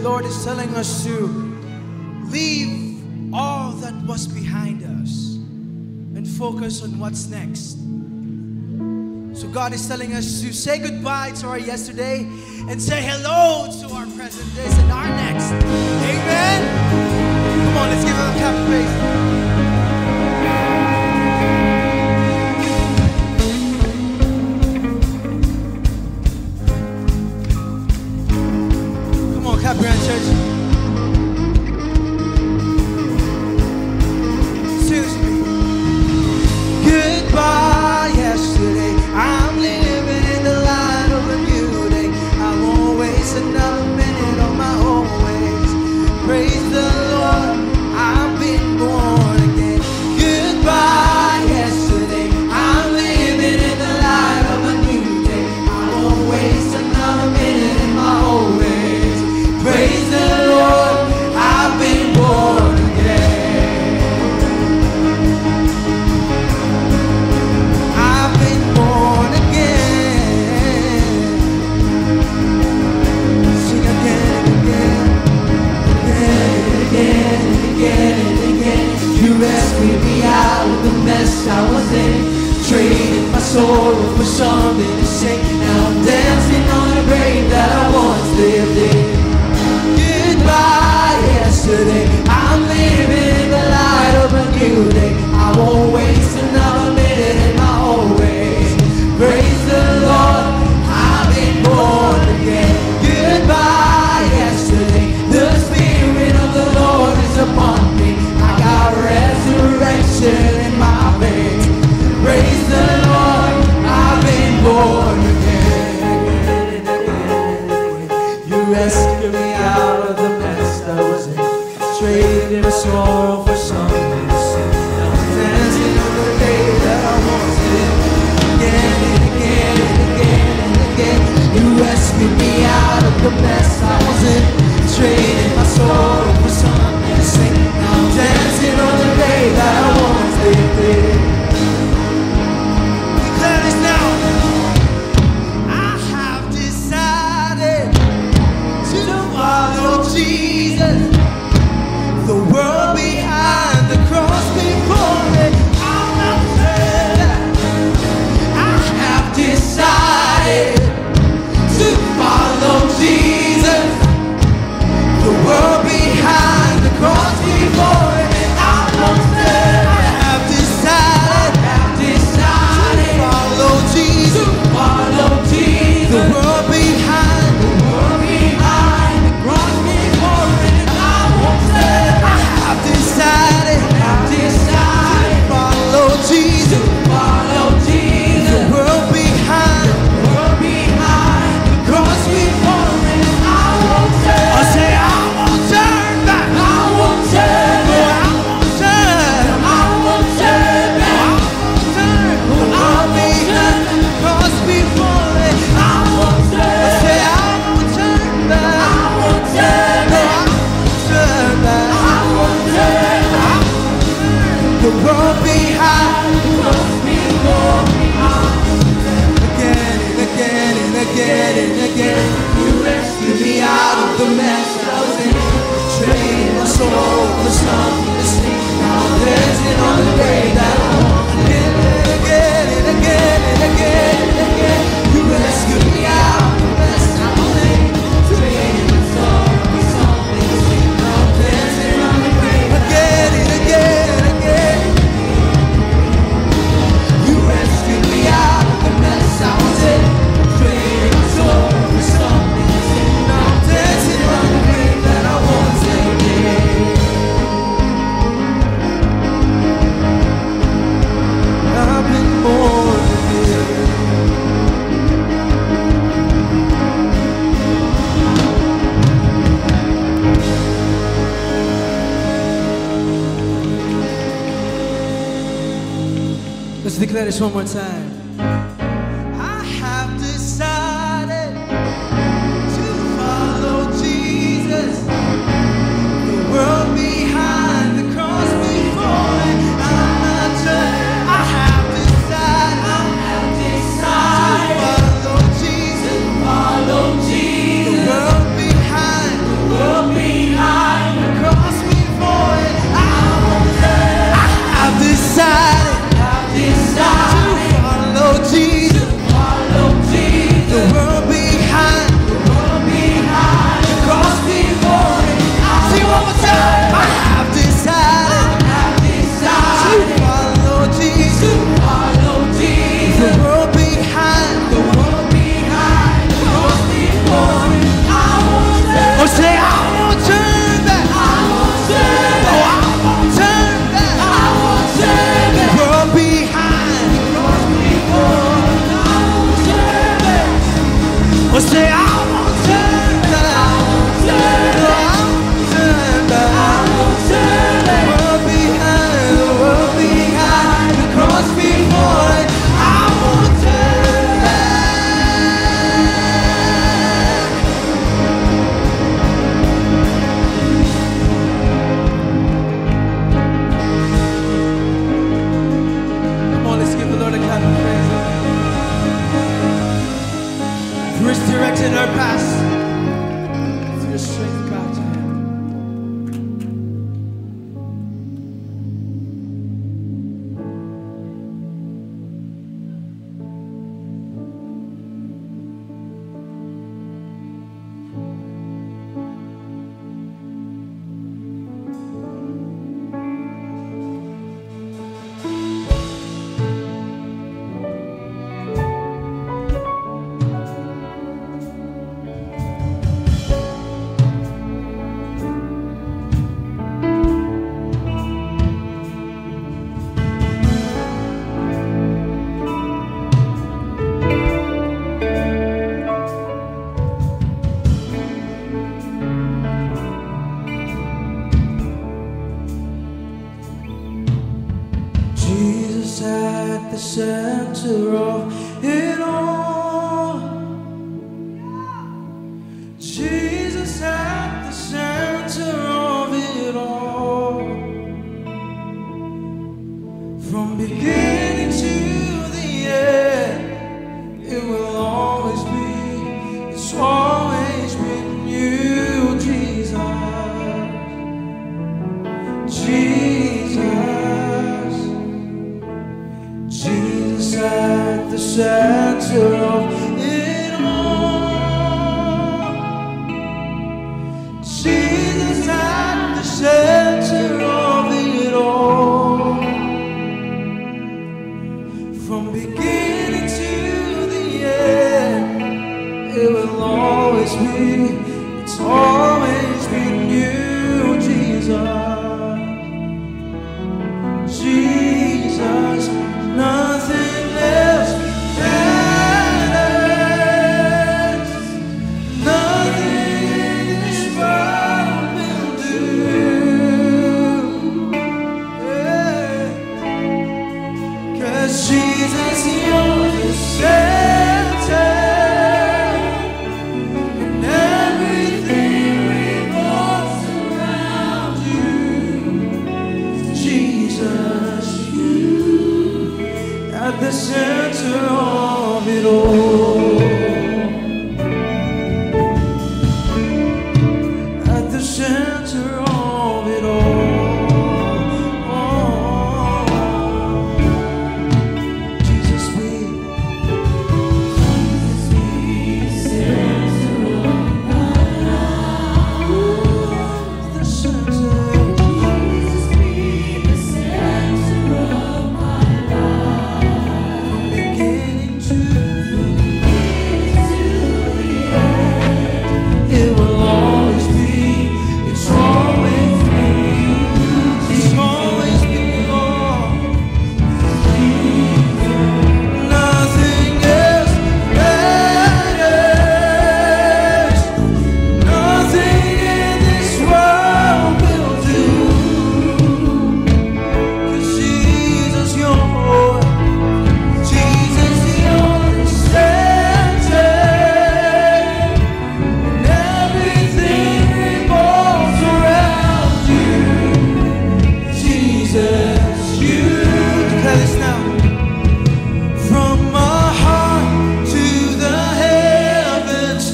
Lord is telling us to leave all that was behind us and focus on what's next. So God is telling us to say goodbye to our yesterday and say hello to our present days and our next. Amen? Come on, let's give him a clap of praise. Clap your hands, church. Sing this with me. Goodbye, yesterday. I'm living in the light of a new day. I won't waste another minute on my own ways. Praise the Lord, I've been born again. Goodbye, yesterday. I'm living in the light of a new day. I won't waste another minute in my own ways. Praise the Lord, I've been born again. I've been born again. Sing again and again, again and again and again. You rescued me out of the mess I was in. Traded my sorrow for something to sing. Now I'm dancing on the grave that I once lived in. Goodbye, yesterday. I'm living in the light of a new day. I won't waste another minute in my own ways. Praise the Lord, I've been born again. Goodbye, yesterday. The Spirit of the Lord is upon me. I got resurrection in my veins. Praise the Lord, I've been born again. You rescued me out of the mess I was in. Traded my sorrow for something to sing. Now I'm dancing on the day that I once lived. Again and again and again and again. You rescued me out of the mess I was in. Traded my sorrow for something to sing. Now I'm dancing on the day that I once lived. Declare this now. I have decided to follow Jesus. The world behind, the cross before it. I'm not certain. I have decided to follow Jesus. The world behind, the cross before it. I'm not certain. I have decided to follow Jesus. The world behind, the cross before it. I'm not certain. I have decided to follow Jesus. The world behind, the cross before it. I won't turn. I say I won't turn back. I won't turn. No, I won't turn. I won't turn back. I won't turn. The cross before it. I won't turn. I say I won't turn back. I won't turn. No, I won't turn back. I won't turn. The world behind, the cross before me. Again and again and again and again. You rescued me out of the mess I was in. Traded my soul for something to sing. Now I'm dancing on the grave that I once lived. Again and again and again and again. You rescued me out of the mess I was in. Traded my soul for something to sing. Now I'm dancing on the grave again and again and again. You rescued me out of the mess I was in. Traded my soul for something to sing. Now I'm dancing on the grave that I once lived in. I've been born again. Let's declare this one more time. I have decided to follow Jesus. The world behind, the cross before it. I'm not turning. I have decided to follow Jesus. The world behind, the world Jesus at the center of it all. Jesus at the center of it all. From beginning to the end, it will always be, it's always been you, Jesus. Jesus, Jesus at the center of it all. Jesus at the center of it all. From beginning to the end, it will always be, it's always been you, Jesus. Jesus, nothing else matters. Nothing in this world will do. Yeah. 'Cause Jesus, you're the center, and everything revolves around you. Jesus, at the center of it all. At the center of it all. Jesus be center of my life. The center. Jesus be the center of my life. Beginning to the end, it will always be, it's always been, it's always been Lord. Nothing else matters. Nothing in this world will do. 'Cause Jesus, you're Jesus, you're the center, and everything revolves around you. Jesus, you declare this now. From my heart to the heavens,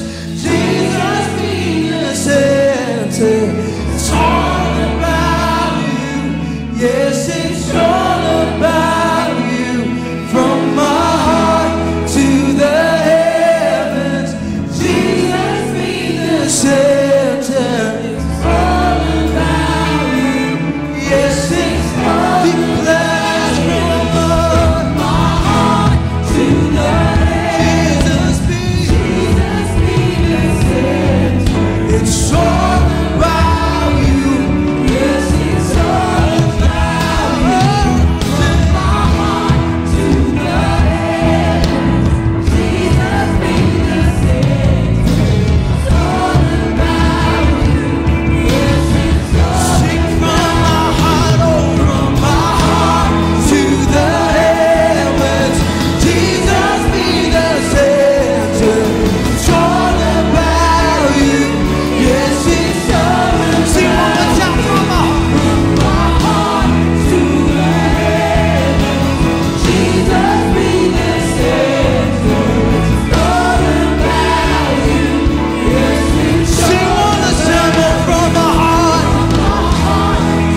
Jesus be the center. It's all about you. Yes, it's all about you. From my heart to the heavens, Jesus be the center. It's all about you. Yes, it's all declared from my heart to the heavens. Jesus be the center. It's all about you. Yes, it's all about you. From my heart to the heavens, Jesus be the center. It's all about you. Yes, it's all. Sing from my heart, oh, from my heart to the heavens, Jesus be the center. It's all about you. Yes, it's all about. Sing one more time from my heart to the heavens, Jesus be the center. It's all about you. Yes, it's all. Sing one more time from my heart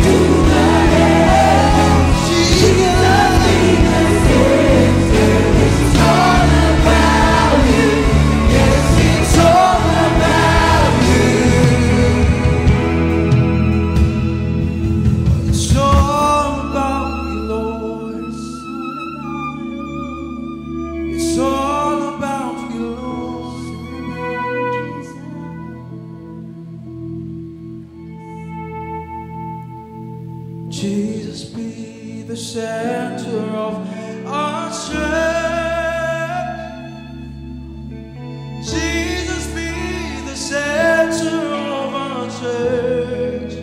to the heavens, Jesus be the center. It's all about you. Yes, it's all about you. It's all about you, Lord. It's all about you, Lord. Jesus be the center of our church. Jesus be the center of our church.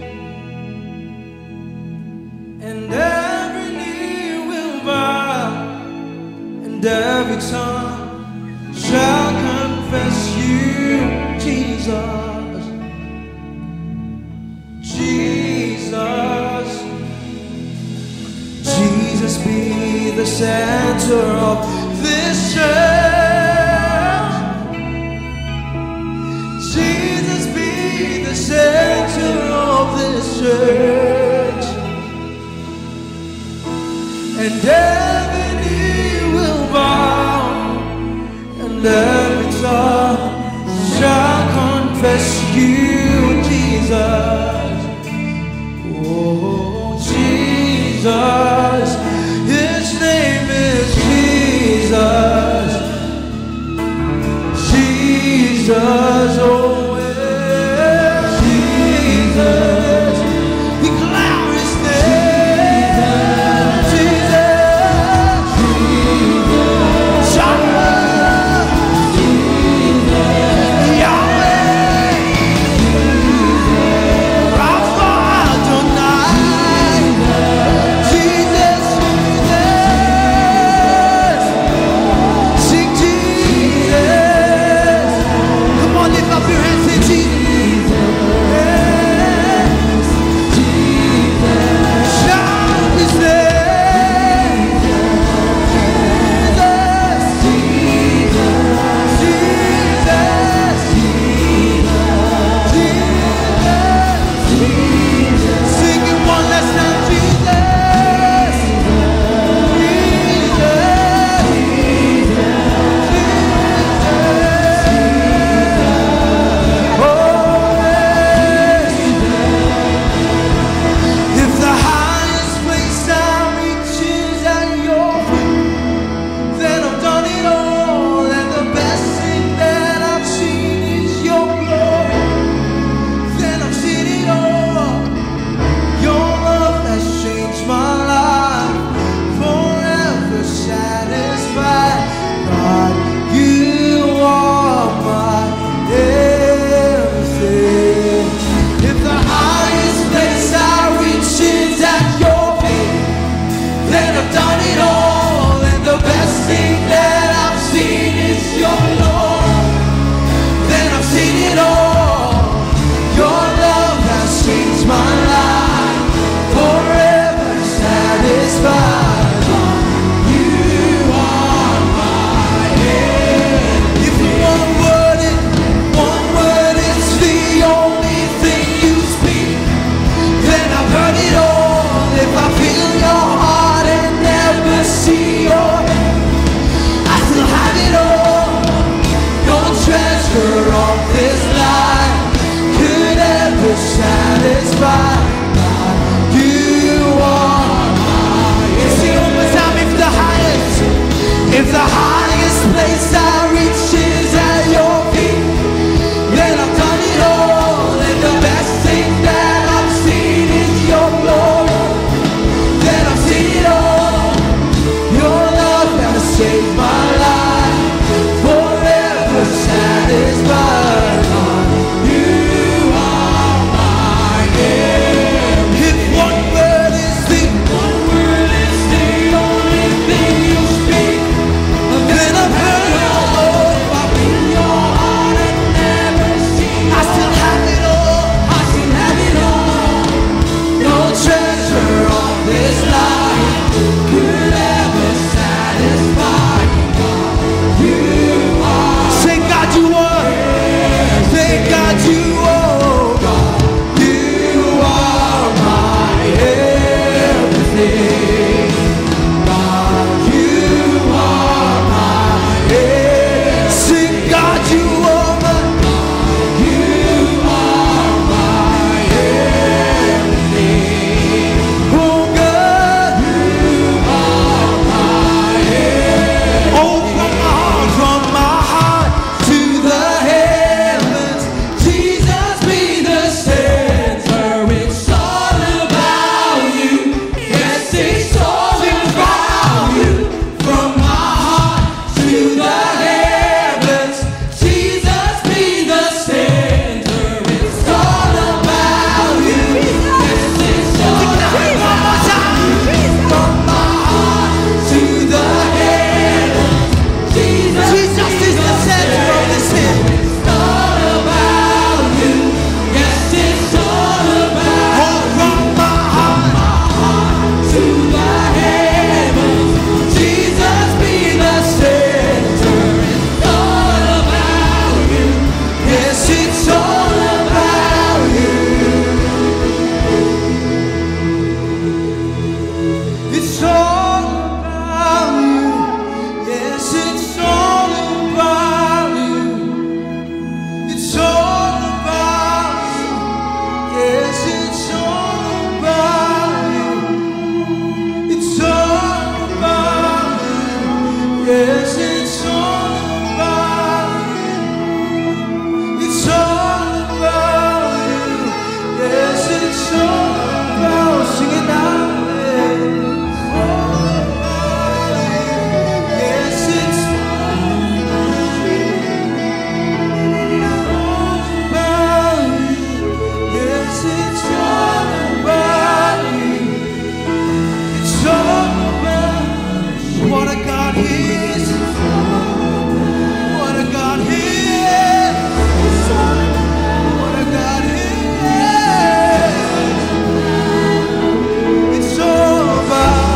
And every knee and every tongue shall confess you, Jesus, Jesus. Jesus be the center of this church. Jesus be the center of this church. And every knee will bow, and every tongue shall confess you, Jesus. Oh, Jesus, His name is Jesus. Jesus, oh, yeah, Jesus. Declare His name, Jesus. Jireh, Yahweh, God He is. What a God He is. What a God He is. It's all about.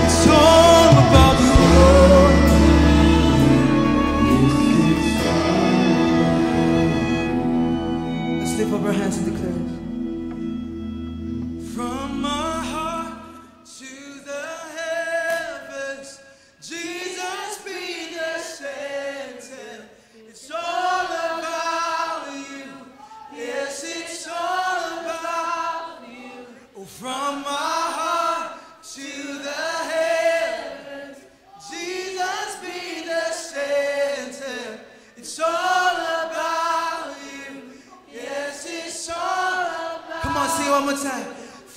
It's all about you, Lord. Let's lift up our hands and declare it. From my heart to the heavens, Jesus be the center. It's all about you. Yes, it's all about you. Oh, from my heart to the heavens, Jesus be the center. It's all about you. Yes, it's all about. Come on, sing it one more time.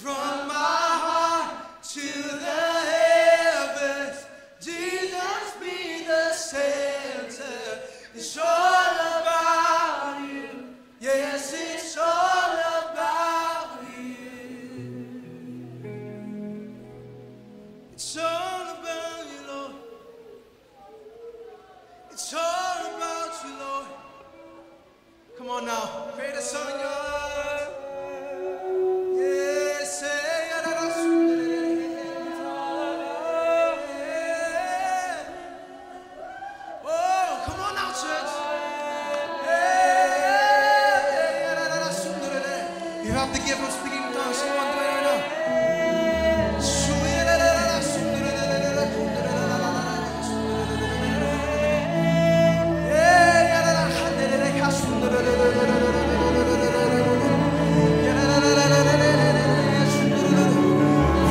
From my heart to the heavens, Jesus be the center. It's all about you. Yes, it's all about you. It's all about you, Lord. It's all about you, Lord. Come on now, create a song in your heart. Yes, say oh, come on now, church. You have to give them speaking tongues. Come on, do it right now.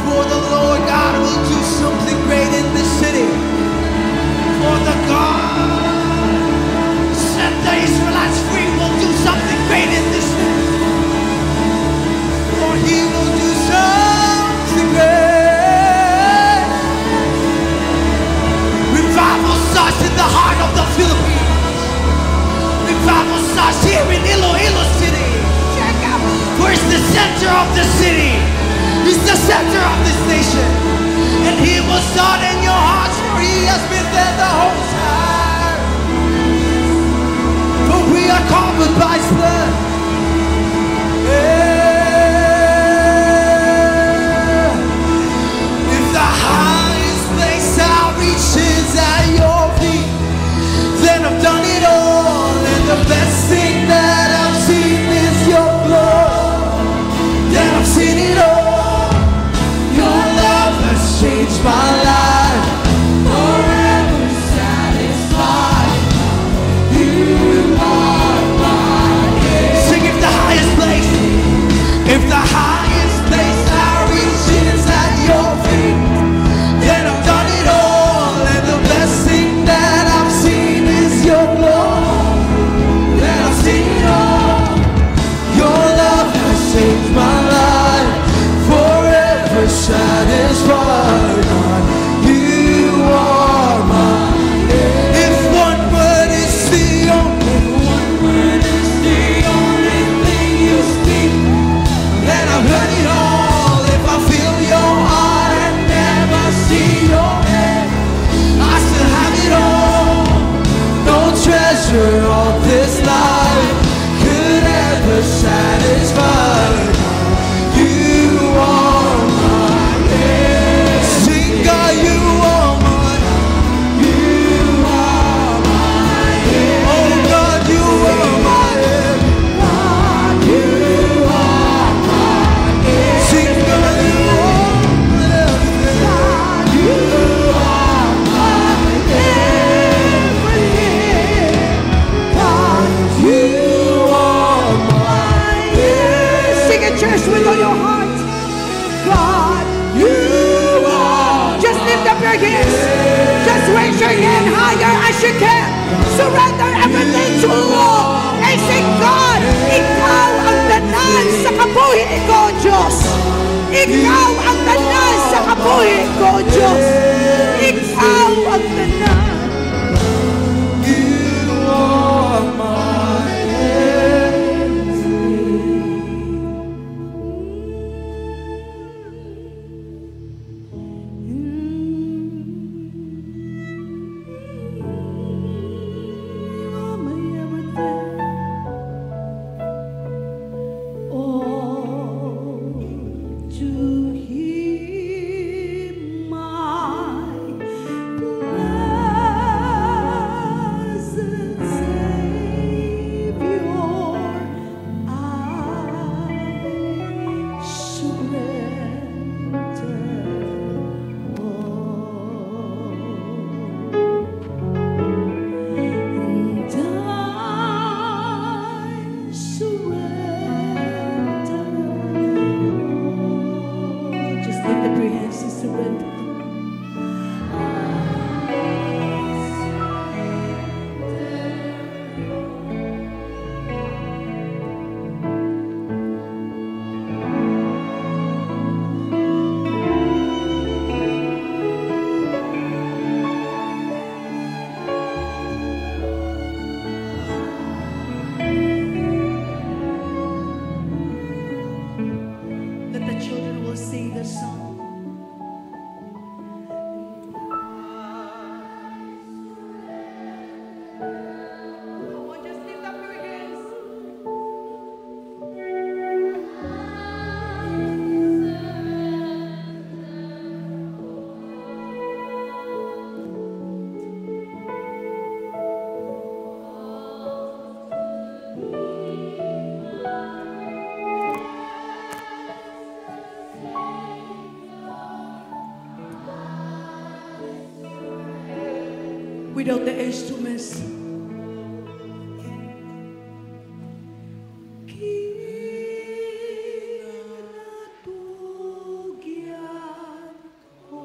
For the Lord God will do something great in this city. For the God set the Israelites free will do something great in this city. For He will do something great. Revival starts in the heart of the Philippines. Revival starts here in Iloilo City. For it's the center of the city. It's the center of this nation. And He will start in your hearts, for He has been there the whole time. For we are covered by His blood. Yeah. If the highest place I reach is at your feet, then I've done it all. And the best thing that I've seen is your blood. Then I've seen it all. Your love has changed my life. Forever satisfied. You are my end. Sing if the highest place. If the highest place I reach is at your feet, then I've done it all. And the best thing that I've seen is your love. Then I've seen it all. Your love has changed my life. Forever satisfied. You are my end. If one word is the only thing you speak, then I've heard it all. If I feel your heart and never see your head, I still have it all. No treasure of this life could ever satisfy. You are my end. Sing, God, you are my end. You are my end. Oh, God, you are my end. God, you are my end. Sing, God, you are my everything. God, you are my everything. God, you are my end. Sing it, church, with all your heart. God, You are just lift up your hands. Just raise your hand higher as you can. Surrender everything to the Lord. And say, God, Ikaw ang danan sa kabuhi ko, Diyos. Ikaw ang danan sa kabuhi ko, Diyos. Ikaw ang danan. You are my everything. the song. Come on, just lift up your hands. Without the instruments. Kinatugyan ko.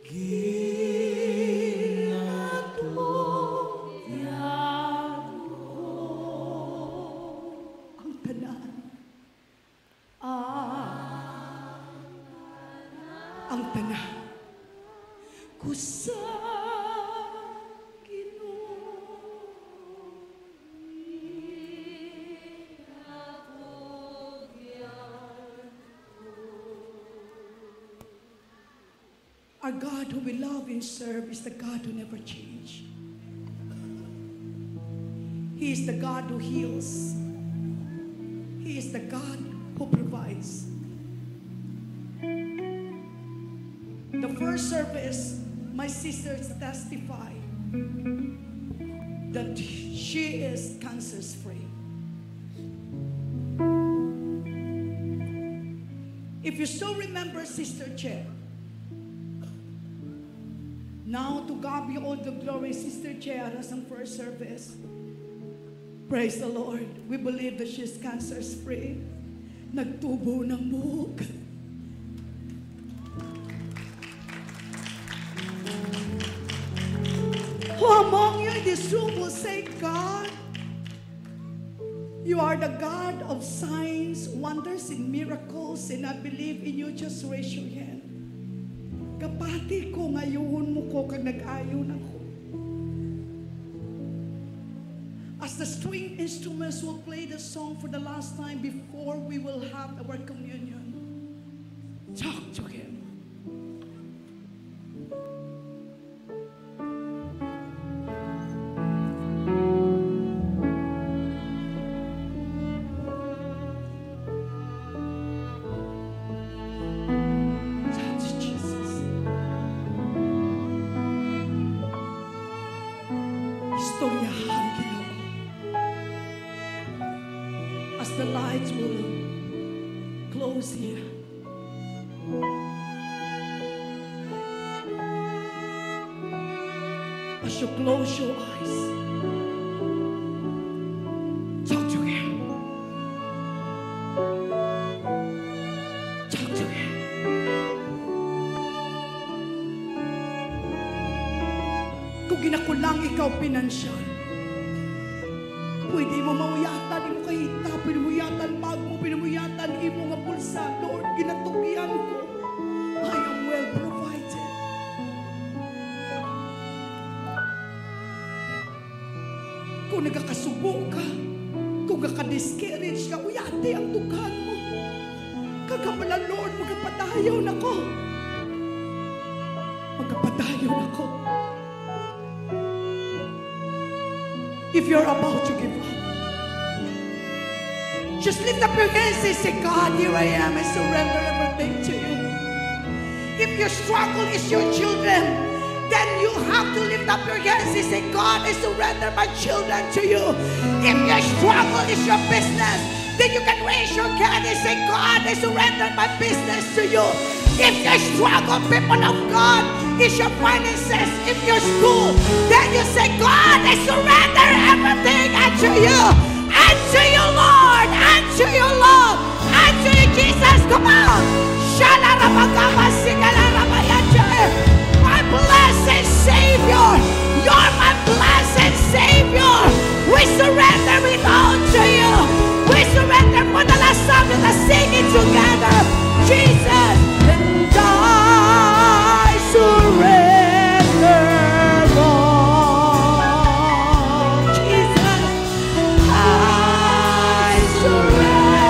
Kinatugyan ko. Ang tanan. Ang tanan ko sa Ginoo. Our God who we love and serve is the God who never changes. He is the God who heals. He is the God who provides. The first service, my sisters testify that she is cancer-free. If you still remember Sister Che, now to God be all the glory, Sister Che, aras ang first service. Praise the Lord. We believe that she's cancer-free. Nagtubo ng buhok. Who among you in this room will say, God, you are the God of signs, wonders, and miracles, and I believe in you. Just raise your hand. Kapati ko, ngayon mo ko kag nag-ayon ako. As the string instruments will play the song for the last time before we will have our communion, talk to Him. As the lights will close here, as you close your eyes, talk to Him. Talk to Him. Kung ginakulang ikaw pinansyal, pwede mo mauyatan, imo kahita, pinamuyatan bag mo, pinamuyatan imo nga bulsa. Lord, ginatugyan ko. I am well provided. Kung nagkakasubo ka, kung nagka-discourage ka, uyate ang dughan mo. Kagabala, Lord, magkapadayaw na ko. Magkapadayaw na ko. If you're about to give up, just lift up your hands and say, God, here I am. I surrender everything to you. If your struggle is your children, then you have to lift up your hands and say, God, I surrender my children to you. If your struggle is your business, then you can raise your hand and say, God, I surrender my business to you. If your struggle, people of God, is your finances, if your school, then you say, God, I surrender everything unto you. Unto you, Lord. Unto you, Lord. Unto you, Jesus. Come on. My blessed Savior. You're my blessed Savior. We surrender it all to you. We surrender for the last time. Let's sing it together. Jesus. And I surrender all. Jesus. I surrender.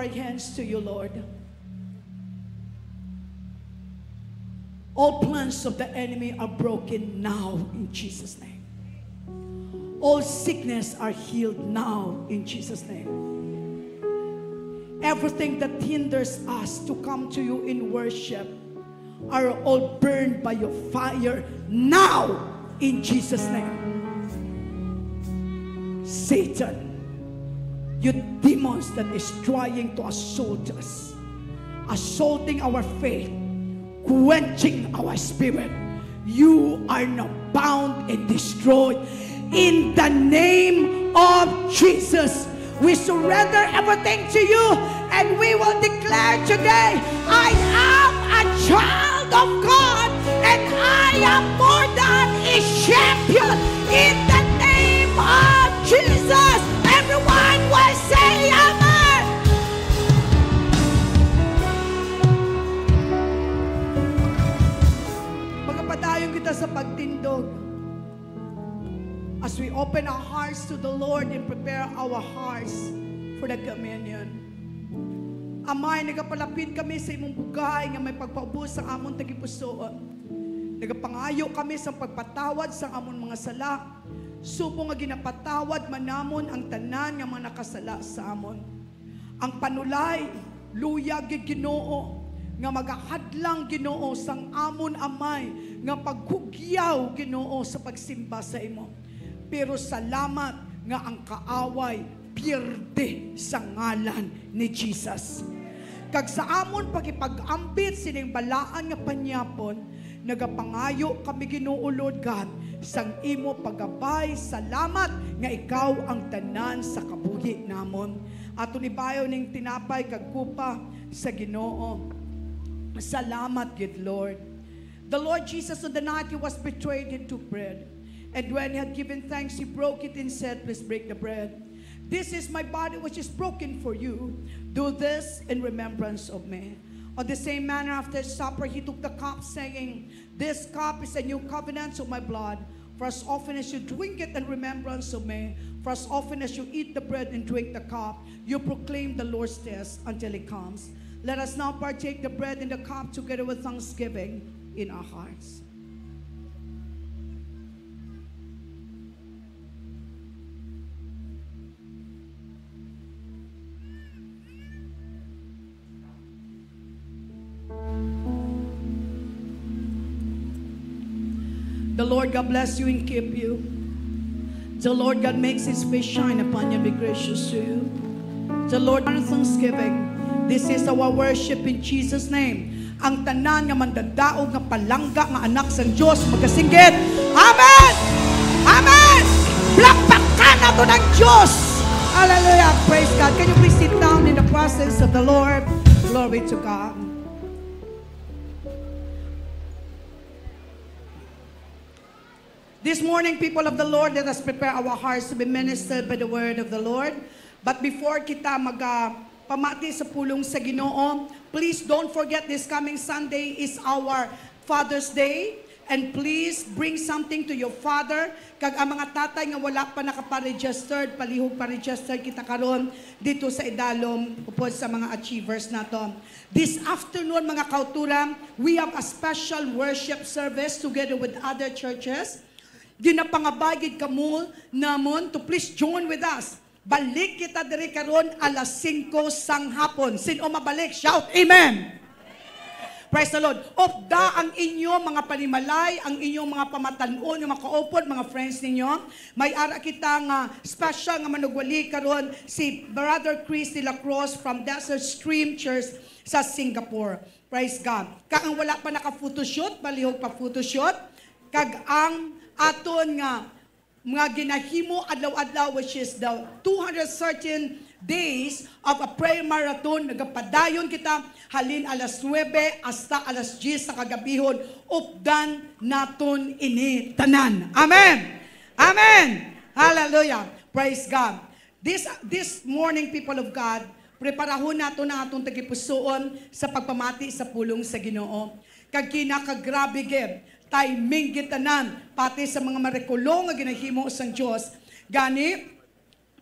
our hands to you, Lord. All plans of the enemy are broken now in Jesus' name. All sickness are healed now in Jesus' name. Everything that hinders us to come to you in worship are all burned by your fire now in Jesus' name. Satan, you demons that is trying to assault us, assaulting our faith, quenching our spirit, you are now bound and destroyed in the name of Jesus. We surrender everything to you, and we will declare today, I am a child of God, and I am more than a champion in the name of Jesus. Everyone will say amen. Magpapadayon kita sa pagtindog. As we open our hearts to the Lord and prepare our hearts for the communion. Amay, nagapalapit kami sa imong bugay nga may pagpaubos sa amon tagipusoon. Nagapangayo kami sa pagpatawad sa amon mga sala. Subo nga ginapatawad manamon ang tanan nga mga nakasala sa amon. Ang panulay, luya gid Ginoo nga magahadlang Ginoo sang amon amay nga paghugyaw Ginoo sa pagsimba sa imo. Pero salamat nga ang kaaway pierde sa ngalan ni Jesus. Kag sa amon pagipag-ambit sining balaan nga panyapon, nagapangayo kami Ginoo Lord God sang imo paggabay. Salamat nga ikaw ang tanan sa kabuhi namon. Aton ibayo ning tinapay kag kupa sa Ginoo. Salamat gid Lord. The Lord Jesus on the night he was betrayed, he took bread. And when he had given thanks, he broke it and said, please break the bread. This is my body which is broken for you. Do this in remembrance of me. On the same manner, after supper, he took the cup, saying, this cup is a new covenant of my blood. For as often as you drink it in remembrance of me, for as often as you eat the bread and drink the cup, you proclaim the Lord's death until he comes. Let us now partake the bread and the cup together with thanksgiving in our hearts. The Lord God bless you and keep you. The Lord God makes his face shine upon you and be gracious to you. The Lord honor thanksgiving. This is our worship in Jesus' name. Ang tanan nga mandadaog nga palangga nga anak sa Diyos magasinggit. Amen! Amen! Plakpakan na to ng Diyos! Hallelujah! Praise God. Can you please sit down in the presence of the Lord? Glory to God. This morning, people of the Lord, let us prepare our hearts to be ministered by the word of the Lord. But before kita pamati sa pulong sa Ginoo, please don't forget this coming Sunday is our Father's Day. And please bring something to your father. Kag ang mga tatay nga wala pa nakaparegistered, palihog pa-register kita karon dito sa Idalom upod sa mga achievers nato. This afternoon, mga kauturan, we have a special worship service together with other churches. Ginapangabagid kamo namon to please join with us. Balik kita diri karon alas 5 sang hapon. Sino mabalik? Shout amen. Praise the Lord. Opda ang inyong mga panimalay, ang inyong mga pamatanon, yung mga kaupod, mga friends ninyo. May ara kita nga special nga manugwali karon si Brother Chris de la Cruz from Desert Stream Church sa Singapore. Praise God. Kag ang wala pa naka-photoshoot, balihog pa photoshoot. Kag ang aton nga mga ginahimo adlaw-adlaw, which is the 213 days of a prayer marathon. Nagapadayon kita halin alas 9 hasta alas 10 sa kagabihon. Updan naton ini tanan. Amen. Amen. Hallelujah. Praise God. This morning, people of God, preparahon nato na atong tagipusoon sa pagpamati sa pulong sa Ginoo. Kag kinakagrabe gid timing gitanan pati sa mga marekulo nga ginahimo sang Dios. Gani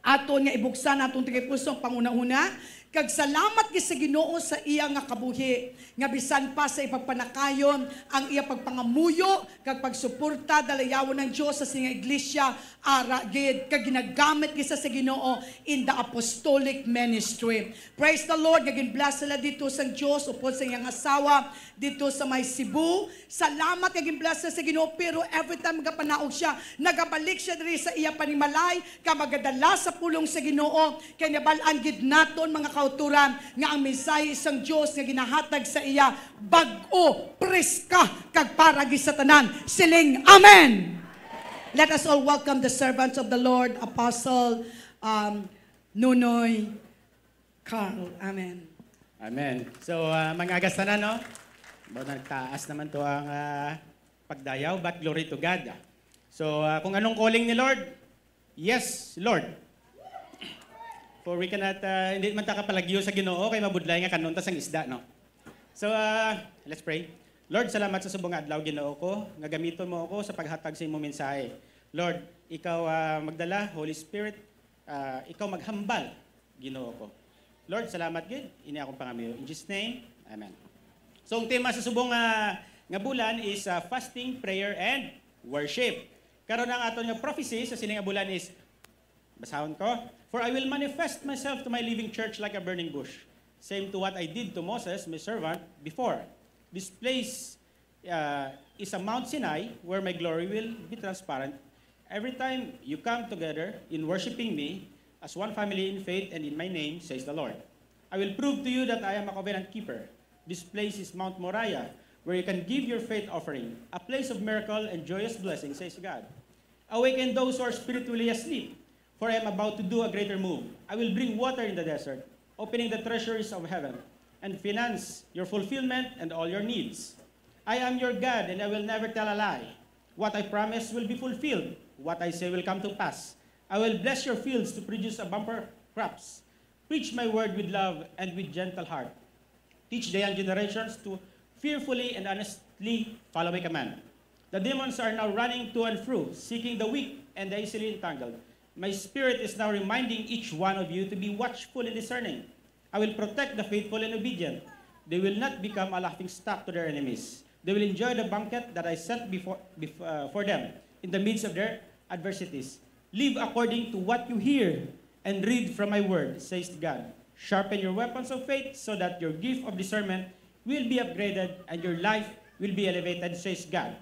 aton nga ibuksan atong tagipuso panguna-una Kag salamat gid sa Ginoo sa iya nga kabuhi. Nga bisan pa sa ipagpanakayon ang iya pagpangamuyo kag pagsuporta dalayawon ng Dios sa singa iglesia ara gid kag ginagamit gid sa Ginoo in the apostolic ministry. Praise the Lord, nga ginbless sila dito sa Dios upod sa iyang asawa dito sa may Cebu. Salamat kag ginbless sa Ginoo, pero every time gapanaog siya, nagabalik siya diri sa iya panimalay ka magadala sa pulong sa Ginoo kay nabal-an gid naton mga kauturan nga ang mensahe isang Dios nga ginahatag sa iya bag-o, preska kag para gid sa tanan. Siling amen. Let us all welcome the servants of the Lord, Apostle Nunoy Carl. Amen. Amen. So, mga agastanan, no? Nagtaas naman to ang pagdayaw, but glory to God. So, kung anong calling ni Lord, yes, Lord. For we cannot, hindi man takapalagyo sa Ginoo, kay mabudlay nga kanuntas ang isda, no? So, let's pray. Lord, salamat sa subong adlaw, Ginoo ko, nga gamiton mo ako sa paghatag sa imong mensahe. Lord, ikaw magdala, Holy Spirit, ikaw maghambal, Ginoo ko. Lord, salamat gid. Ini akong pangamiyo. In Jesus' name, amen. So, ang tema sa subong nga bulan is fasting, prayer, and worship. Karon ang aton nga prophecy sa sining nga bulan is, basahon ko, for I will manifest myself to my living church like a burning bush, same to what I did to Moses, my servant, before. This place is a Mount Sinai where my glory will be transparent. Every time you come together in worshiping me as one family in faith and in my name, says the Lord. I will prove to you that I am a covenant keeper. This place is Mount Moriah, where you can give your faith offering, a place of miracle and joyous blessing, says God. Awaken those who are spiritually asleep, for I am about to do a greater move. I will bring water in the desert, opening the treasuries of heaven, and finance your fulfillment and all your needs. I am your God, and I will never tell a lie. What I promise will be fulfilled. What I say will come to pass. I will bless your fields to produce a bumper crops. Preach my word with love and with gentle heart. Teach the young generations to fearfully and honestly follow my command. The demons are now running to and fro, seeking the weak and the easily entangled. My spirit is now reminding each one of you to be watchful and discerning. I will protect the faithful and obedient. They will not become a laughing stock to their enemies. They will enjoy the banquet that I set for them in the midst of their adversities. Live according to what you hear and read from my word, says God. Sharpen your weapons of faith so that your gift of discernment will be upgraded and your life will be elevated, says God.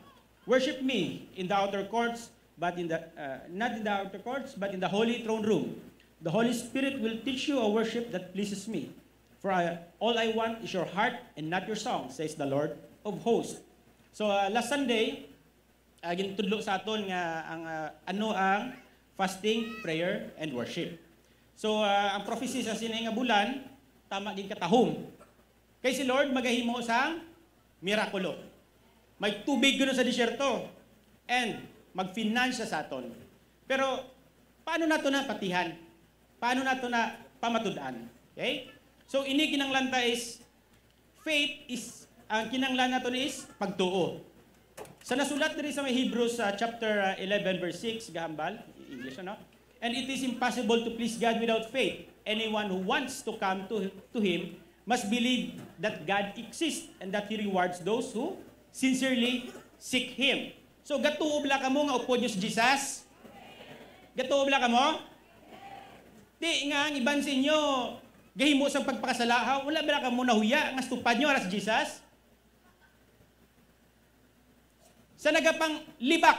Worship me in the outer courts, but not in the outer courts, but in the holy throne room. The Holy Spirit will teach you a worship that pleases me. For all I want is your heart and not your song, says the Lord of hosts. So last Sunday, ginutudlo sa aton nga ano ang fasting, prayer, and worship. So ang prophecy sa sining nga bulan, tama gid katahom. Kay si Lord magahimo sang mirakulo. May tubig gano sa disyerto and magfinance sa aton. Pero paano nato na patihan? Paano nato na pamatud-an? Okay? So ini kinanglanta is faith is ang kinanglan nato is pagtuo. Sa nasulat diri sa Hebrews chapter 11 verse 6 gahambal, English ano? And it is impossible to please God without faith. Anyone who wants to come to him must believe that God exists and that he rewards those who sincerely seek him. So gatuob la kamo nga upod niyo si Jesus? Gatuob la kamo? Di nga ang iban sa inyo gahimo sa pagpakasalahaw, wala ba ka muna huya nga stupad nyo aras Jesus? Sa nagapang libak,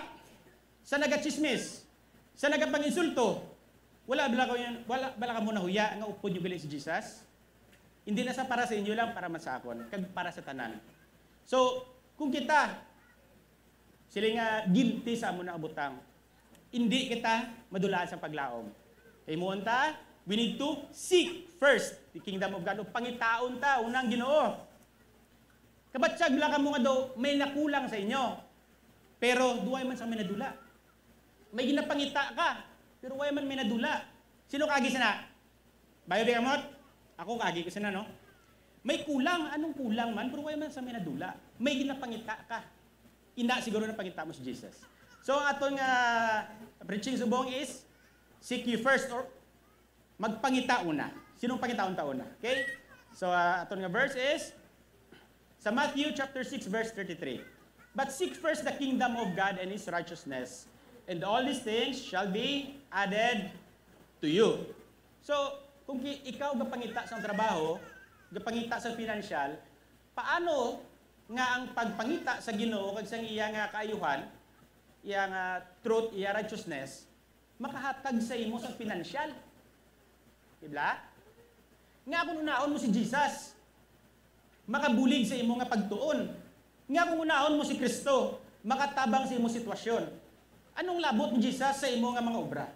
sa nagachismis, sa nagapang insulto, wala ba ka muna huya nga upod nyo gali si Jesus? Hindi na sa para sa inyo lang, para masakon, kag para sa tanan. So, kung kita, sila nga guilty sa amo na abutang, hindi kita madulaan sa paglaom. Kay mo ta, we need to seek first the kingdom of God. Pangitaon ta, unang Ginoo. Kabatsag la ka mo nga daw, may nakulang sa inyo. Pero duway man sa may nadula. May ginapangita ka, pero way man may nadula. Sino kagi sana? Bayo di kamot? Ako kagi ko sana, no? May kulang, anong kulang man, pero way man sa may nadula. May ginapangita ka. Ina siguro na pangita mo si Jesus. So ang atong preaching subong is, seek ye first or magpangita una. sinong pangitaon-taon na. Okay? So, aton nga verse is, sa Matthew chapter 6, verse 33. But seek first the kingdom of God and His righteousness, and all these things shall be added to you. So, kung ikaw gapangita sa trabaho, gapangita sa financial, paano nga ang pagpangita sa Ginoo kag sa iya nga kaayuhan, iya nga truth, iya righteousness, makahatag sa imo sa financial? Diba? Nga kung unaon mo si Jesus, makabulig sa imo nga pagtuon. Nga kung unaon mo si Kristo, makatabang sa imo sitwasyon. Anong labot ni Jesus sa imo nga mga obra?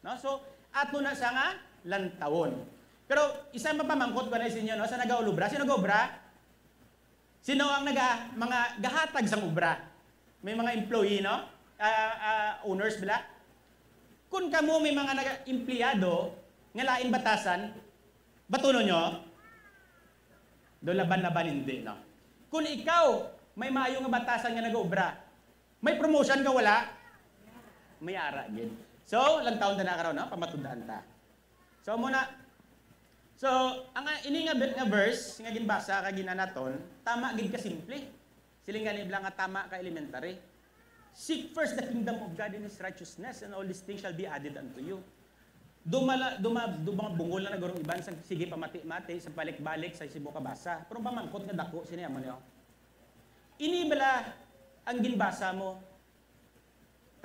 No? So, ato na sa nga lantawon. Pero isa mapamangkot ko na sa inyo, no? Sa nagaulubra, sino nag-obra? Sino ang mga gahatag sa obra? May mga employee, no? Owners bila. Kung kamo may mga empleyado nga lain batasan, batuno nyo, do laban-laban hindi, no? Kung ikaw may maayo nga batasan nga nag-obra, may promotion ka wala, may ara gid. So, lang taon na karon, no? Pamatundaan ta. So ang ini nga verse nga ginbasa kag ginanaton, tama gid ka simple. Siling gani blang nga tama ka elementary. Seek first the kingdom of God and His righteousness, and all these things shall be added unto you. Dumang bungol na nagurong iban sa sige pamati-mati sa balik-balik sa sibo kabasa. Pero pamangkot nga dako sini amo niyo. Ini bala ang ginbasa mo.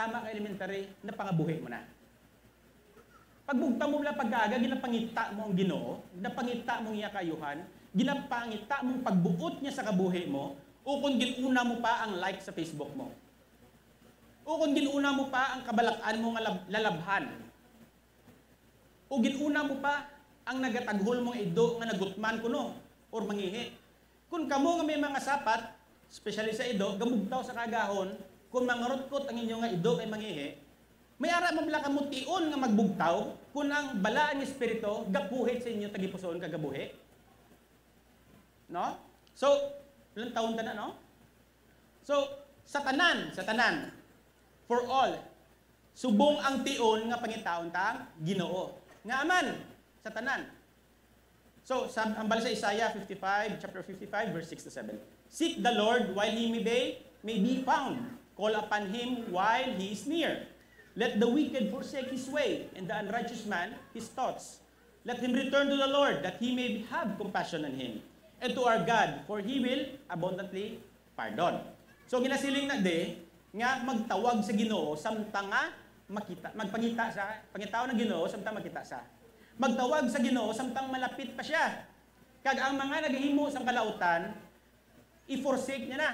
Tama ka elementary na pangabuhi mo na. Pagbugta mo lang pagkaaga, ginapangita mo ang Ginoo, ginapangita mong iya kayuhan, ginapangita mong pagbuot niya sa kabuhi mo, o kung ginuna mo pa ang like sa Facebook mo. O kung ginuna mo pa ang kabalakan mo nga lalabhan. O ginuna mo pa ang nagataghol mong ido nga nagutman kuno or mangihi. Kung kamo nga may mga sapat, especially sa ido, gamugtaw sa kagahon, kung mangarutkot ang inyo nga ido kay mangihi, may ara mo bala kamo tion nga magbugtaw kung ang balaan nga espiritu gapuhit sa inyo tagipusoon kagabuhi. No? So, ilang taon ta na, no? So, sa tanan, for all, subong ang tion nga pangitaon tang Ginoo. Nga aman, sa tanan. So, ang bala sa Isaiah 55, chapter 55, verse 6 to 7. Seek the Lord while He may be found. Call upon Him while He is near. Let the wicked forsake his way, and the unrighteous man his thoughts. Let him return to the Lord, that He may have compassion on him, and to our God, for He will abundantly pardon. So ginasiling na nga magtawag sa Ginoo samtang nga magpangita sa pangitaw ng Ginoo samtang makita sa. Magtawag sa Ginoo samtang malapit pa siya. Kag ang mga naghihimo sang kalautan, i-forsake niya na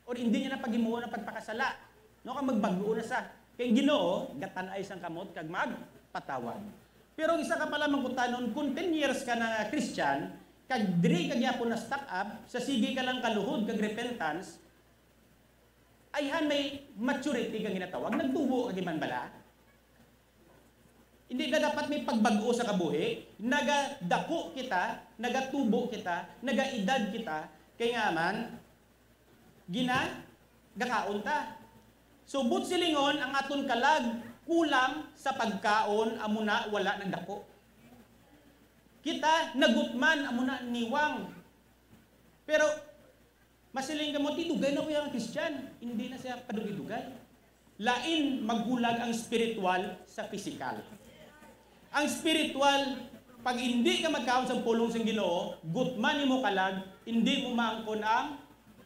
or hindi niya na paghimuon ang pagpakasala. No, kag magbago na sa kay Ginoo gatanay sang kamot kag magpatawad. Pero isa ka pala mangkutanon kung 10 years ka na Christian, kag diri kag yapon na stack up, sa sige ka lang kaluhod kag repentance, ayhan may maturity kang ginatawag, nagtubo kag iman bala. Hindi na dapat may pagbago sa kabuhi, nagadako kita, nagatubo kita, nagaedad kita, kay nga man gakaon ta. So, but silingon, ang aton kalag, kulang sa pagkaon, amuna wala ng dako. Kita, nagutman, amuna niwang. Pero, masiling ka mo, tidugay na ko yung Christian. Hindi na siya padugay-dugay. Lain, maghulag ang spiritual sa physical. Ang spiritual, pag hindi ka magkaon sa pulong sa Ginoo, gutman mo kalag, hindi mo maangkon ang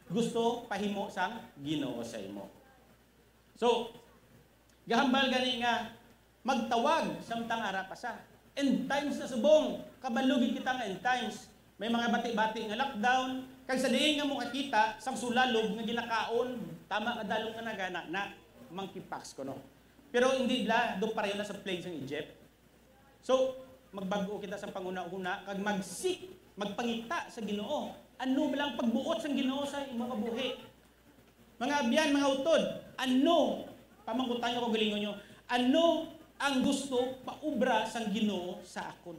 gusto pahimo sang Ginoo sa imo. So, gahambal gani nga magtawag samtang ara pa sa. End times na subong, kabalugin kita nga end times. May mga bati-bati nga lockdown, kag sa diin nga mo kakita sang sulalog nga ginakaon, tama ka dalong nga nagana na monkeypox ko no. Pero hindi la do pareho na sa plagues ng Egypt. So, magbago kita sa panguna-una kag magsik, magpangita sa Ginoo. Ano ba lang pagbuot sa Ginoo sa imong kabuhi? Mga abyan, mga utod, ano, pamangkutan nyo kung galingon nyo, ano ang gusto paubra sang Ginoo sa akon?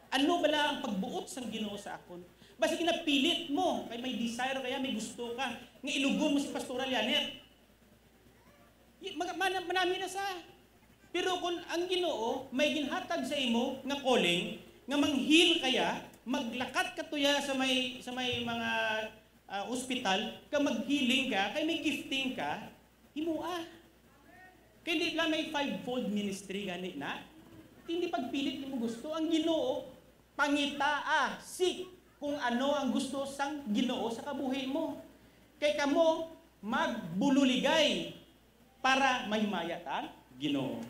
Ano bala ang pagbuot sang Ginoo sa akon? Basta kinapilit mo, kay may desire kaya may gusto ka, nga ilugon mo si Pastoral Yanet. Manami na sa. Pero kung ang Ginoo may ginhatag sa imo nga calling, nga manghil kaya, maglakat ka tuya sa may mga ospital, ka maghealing ka, kay may gifting ka, himua. Kaya hindi lang may fivefold ministry gani na, hindi pagpilit mo gusto. Ang Ginoo, pangitaa, seek kung ano ang gusto sang Ginoo sa kabuhi mo. Kay kamo, magbululigay para mahimayatan Ginoo.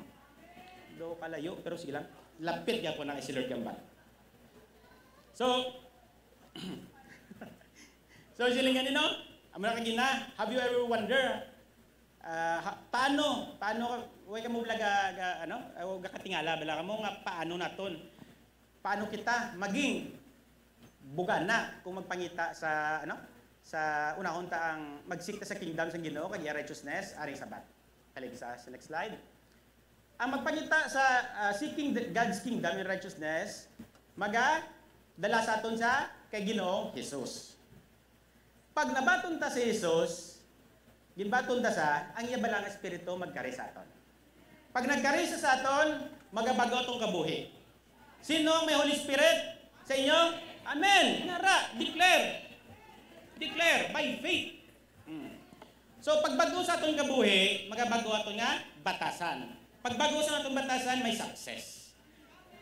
Do kalayo, pero sige lang. Lapit ya po na si Lord Gambal. So, siling ganito, amara kagina, have you ever wonder, paano, huwag ka mo gakatingala, bala ka mo nga paano naton, paano kita maging bugana kung magpangita sa, sa unahon ang magsikta sa kingdom sa Ginoo, kag righteousness, aring sabat. Kalig sa next slide. Ang magpangita sa seeking God's kingdom and righteousness, dala sa aton sa kay Ginoong Jesus. Pag nabaton ta si Jesus, ginbaton ta sa ang iya balang espiritu magkari sa aton. Pag nagkari sa aton, magabago atong kabuhi. Sino may Holy Spirit sa inyo? Amen. Nara, declare by faith. So pagbago sa aton kabuhi, magabago aton nga batasan. Pagbago sa atong batasan, may success.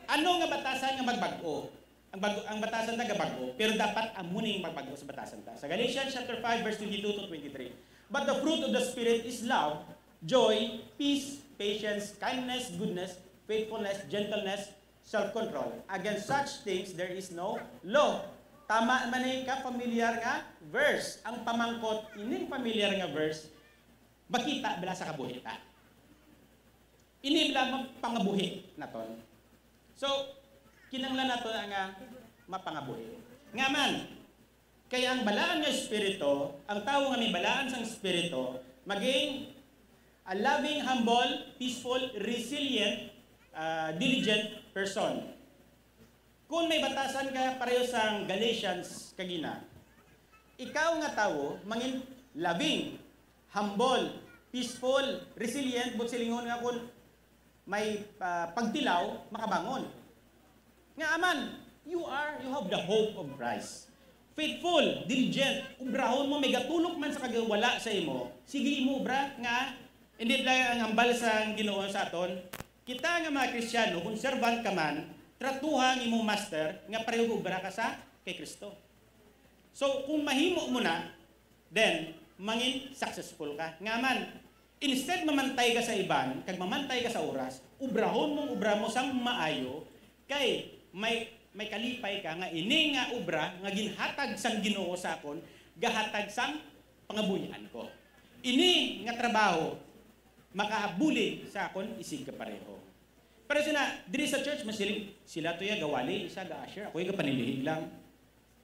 Ano nga batasan nga magbago? Ang batasan na gabago, pero dapat amuning magbago sa batasan ta. Sa Galatians chapter 5 verse 22 to 23. But the fruit of the Spirit is love, joy, peace, patience, kindness, goodness, faithfulness, gentleness, self-control. Against such things there is no law. Tama man ka familiar nga verse. Ang pamangkot ining familiar nga verse, bakita bala sa kabuhi ta. Ini bala pangabuhi naton. So, kinanglan nato nga mapangabuhi. Nga man, kaya ang balaan nga espiritu, ang tao nga may balaan sang espiritu, maging a loving, humble, peaceful, resilient, diligent person. Kung may batasan ka pareho sang Galatians kagina, ikaw nga tao, mangin loving, humble, peaceful, resilient, but silingon nga kung may pagtilaw, makabangon. Nga aman, you have the hope of Christ. Faithful, diligent, ubrahon mo, may gatulok man sa kagawala sa imo, sige imo ubra nga, hindi lang ang hambal sa Ginoo sa aton. Kita nga mga Kristiyano, kung servant ka man, tratuhang imo master, nga pareho ubra ka sa kay Kristo. So, kung mahimo mo na, then, mangin successful ka. Nga man, instead mamantay ka sa iban, kag mamantay ka sa oras, ubrahon mong ubra mo sang maayo, kay may kalipay ka nga ini nga obra nga ginhatag sang Ginoo sa akon, gahatag sang pangabuhian ko. Ini nga trabaho makahabuli sa akon isig ka pareho. Pero sina diri sa church masiling sila to ya gawali isa ga usher, ako ga panilihig lang.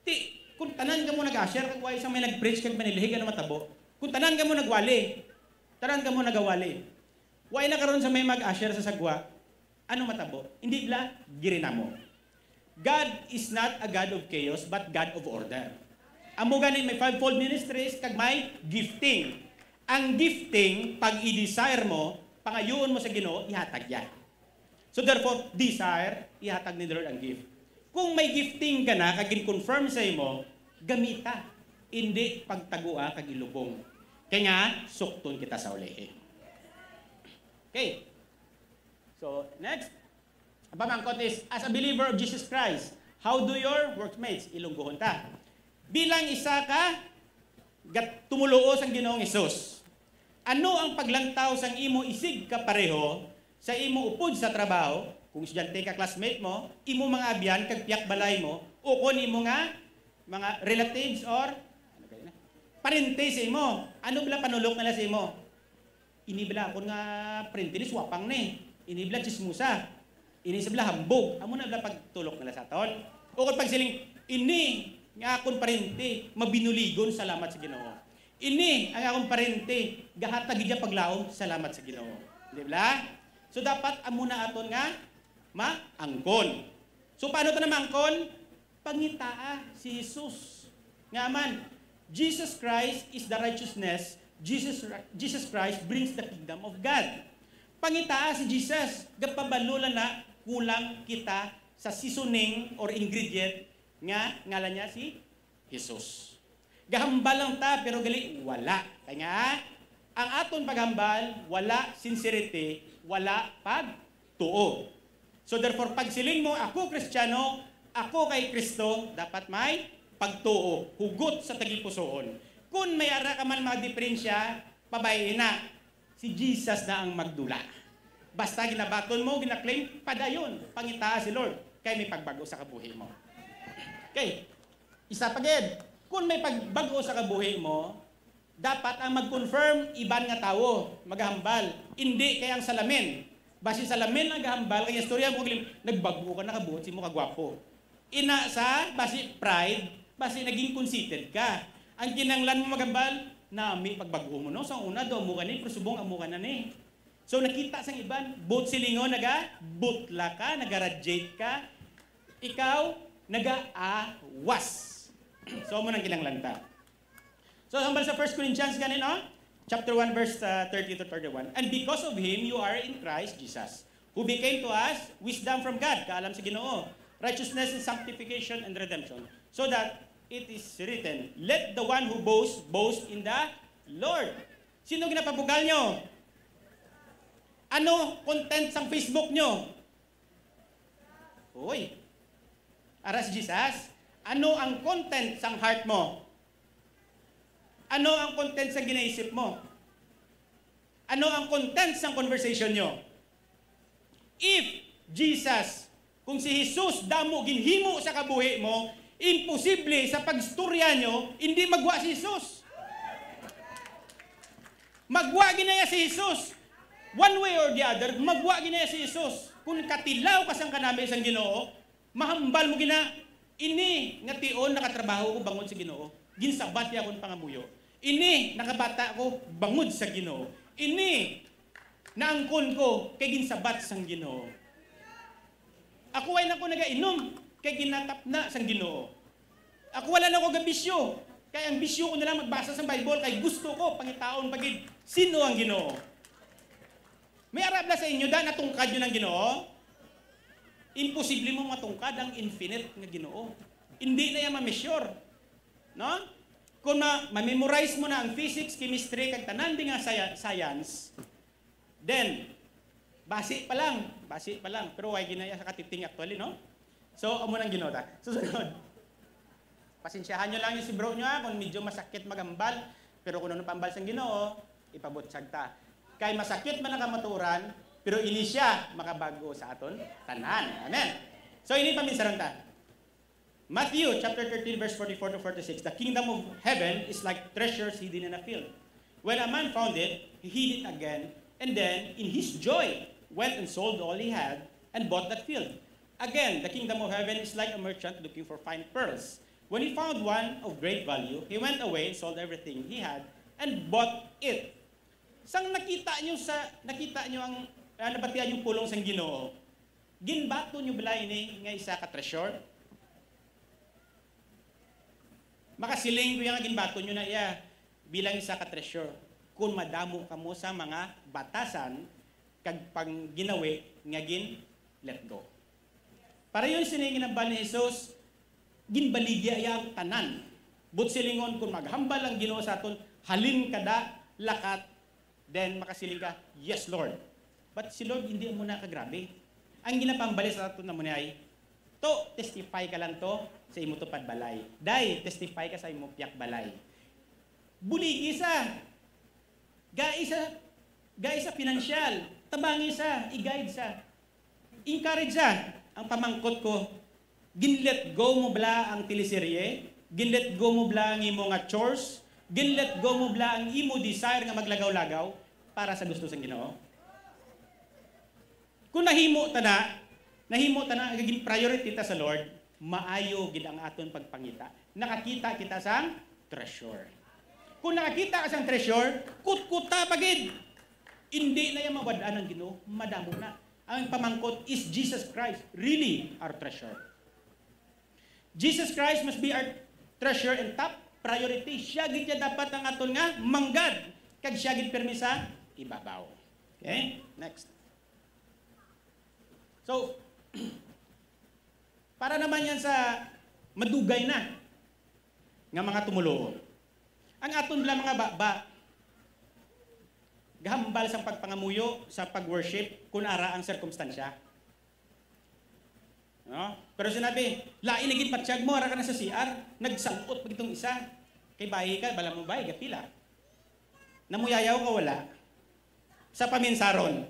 Ti kung tanan ka mo nag-usher kag way isang may nag-preach kag panilihig ano matabo. Kung tanan ka mo nagwali, tanan ka mo nagawali. Way na karon sa may mag-usher sa sagwa, ano matabo? Hindi bla girina mo. God is not a God of chaos, but God of order. Amo ganin may fivefold ministries, kag may gifting. Ang gifting, pag i-desire mo, pangayoon mo sa Ginoo, ihatag yan. So therefore, desire, ihatag ni the Lord ang gift. Kung may gifting ka na, kag confirm sa imo, gamita. Hindi pagtagua kag ilubong. Kaya nga, sukton kita sa ulihi. Okay. So, next. Ang pamangkot is, as a believer of Jesus Christ, how do your workmates ilungguhon ta? Bilang isa ka, tumuluo sang Ginoong Hesus. Ano ang paglantaw sang imo isig ka pareho sa imo upod sa trabaho, kung estudyante ka classmate mo, imo mga abyan, kag piyak balay mo, o kung imo nga mga relatives or parente sa imo. Ano bala panulok nila sa imo? Inibla ako nga parente ni swapang ni. Inibla chismusa. Ini seblah hambog. Amo na bala pagtulok nila sa aton. O kung pag siling, ini nga akong parente, mabinuligon, salamat sa Ginoo. Ini ang akong parente, gahatag gidya paglaom, salamat sa Ginoo. Di ba? So dapat amo na aton nga maangkon. So paano to na maangkon? Pangitaa si Jesus. Nga man, Jesus Christ is the righteousness. Jesus Christ brings the kingdom of God. Pangitaa si Jesus, gapabalulan na kulang kita sa seasoning or ingredient nga ngalan niya si Jesus. Gahambal lang ta pero gali wala. Kaya nga ang aton paghambal wala sincerity, wala pagtuo. So therefore pag siling mo ako Kristiyano, ako kay Kristo, dapat may pagtuo, hugot sa tagipusoon. Kung may ara ka man mga diferensya, pabayin na. Si Jesus na ang magdula. Basta ginabaton mo, ginaklaim, padayon, pangita si Lord. Kaya may pagbago sa kabuhi mo. Okay, isa pa gid. Kung may pagbago sa kabuhi mo, dapat ang mag-confirm iban nga tao, maghambal. Hindi kaya ang salamin. Basi salamin ang gahambal, kaya istorya mo, nagbago ka, nakabuhat si mo kagwapo. Ina sa, basi pride, basi naging conceited ka. Ang kinanglan mo maghambal, nami pagbago mo, no? Sa una, do mo ka ni, pero subong amo ka na ni. So nakita sang iban, both silingon, butla ka, naga-radiate ka, ikaw, naga-awas. So mo nang kinanglan ta. So hambal sa 1 Corinthians ganin, no? Chapter 1, verse 30 to 31. And because of Him, you are in Christ Jesus, who became to us wisdom from God, kaalam sa Ginoo, righteousness and sanctification and redemption, so that it is written, let the one who boasts, boast in the Lord. Sino ginapabugal nyo? Ano content sang Facebook nyo? Uy, aras Jesus, ano ang content sang heart mo? Ano ang content sang ginaisip mo? Ano ang content sang conversation nyo? If Jesus, kung si Jesus damo ginhimo sa kabuhi mo, imposible sa pagstorya nyo, hindi magwa si Jesus. Magwa ginaya si Jesus. One way or the other, magwa ginaya si Jesus. Kung katilaw ka sang kanami sang Ginoo, mahambal mo gina, ini nga tion nakatrabaho ko bangod sa Ginoo. Ginsabat ya akong pangamuyo. Ini nakabata ko bangod sa Ginoo. Ini naangkon ko kay ginsabat sang Ginoo. Ako ay nako nagainom kay ginatap na sang Ginoo. Ako wala na ko gabisyo. Kaya ang bisyo ko na lang magbasa sa Bible kay gusto ko pangitaon pagid sino ang Ginoo. May arab na sa inyo da natungkad yun ang Ginoo. Imposible mo matungkad ang infinite nga Ginoo. Hindi na yan ma-measure. No? Kung ma-memorize mo na ang physics, chemistry, kag tanan di nga science, then basi pa lang. Pero why ginaya sa katiting actually, no? So, amo nang Ginoo ta. Susunod. Pasensyahan nyo lang yung si bro nyo, kung medyo masakit magambal, pero kung ano pambal sang Ginoo, ipabutsag ta. Kay masakit man ang kamaturan, pero ini siya makabago sa aton tanan. Amen. So, ini paminsaran ta. Matthew chapter 13, verse 44 to 46, the kingdom of heaven is like treasures hidden in a field. When a man found it, he hid it again, and then, in his joy, went and sold all he had and bought that field. Again, the kingdom of heaven is like a merchant looking for fine pearls. When he found one of great value, he went away, sold everything he had, and bought it. Sang nakita nyo ang nabatian yung pulong sang Ginoo, ginbato nyo bala ini nga isa ka treasure? Makasiling ko yung ginbato nyo na iya bilang isa ka treasure. Kung madamo ka mo sa mga batasan, kag pang ginawi, nga gin, let go. Para yun siningin ng ni Jesus, ginbaligya yang tanan. But silingon, kung maghambal ang Ginoo sa aton, halin kada, lakat, then makasiling ka, yes Lord. But si Lord, hindi mo na kagrabe. Ang ginapambali sa aton na mo ay, to, testify ka lang to sa imo tupad balay. Dai, testify ka sa imo piyak balay. Buligi sa. Gai sa financial. Tabangi sa. I-guide sa. Encourage sa. Ang pamangkot ko, ginlet go mo bla ang teleserye, ginlet go mo bla ang imo nga chores, ginlet go mo bla ang imo desire nga maglagaw-lagaw para sa gusto sang Ginoo. Kung nahimo ta na gaging priority ta sa Lord, maayo gid ang aton pagpangita. Nakakita kita sang treasure. Kung nakakita ka sang treasure, kutkuta pagid. Hindi na yung mawad-an ng Ginoo, madamo na. Ang pamangkot is Jesus Christ, really our treasure. Jesus Christ must be our treasure and top priority. Siya gid dapat ang aton nga manggad kag siya gid permi sa ibabaw. Okay? Next. So, Para naman yan sa madugay na nga mga tumulo. Ang aton bala mga baba, gahambal sa pagpangamuyo, sa pag-worship, kung ara ang sirkumstansya. No? Pero sinabi, lain naging patsyag mo, ara ka na sa CR, nagsalot pag itong isa. Kay bayi ka, bala mo bayi, gapila. Namuyayaw ka wala. Sa paminsaron,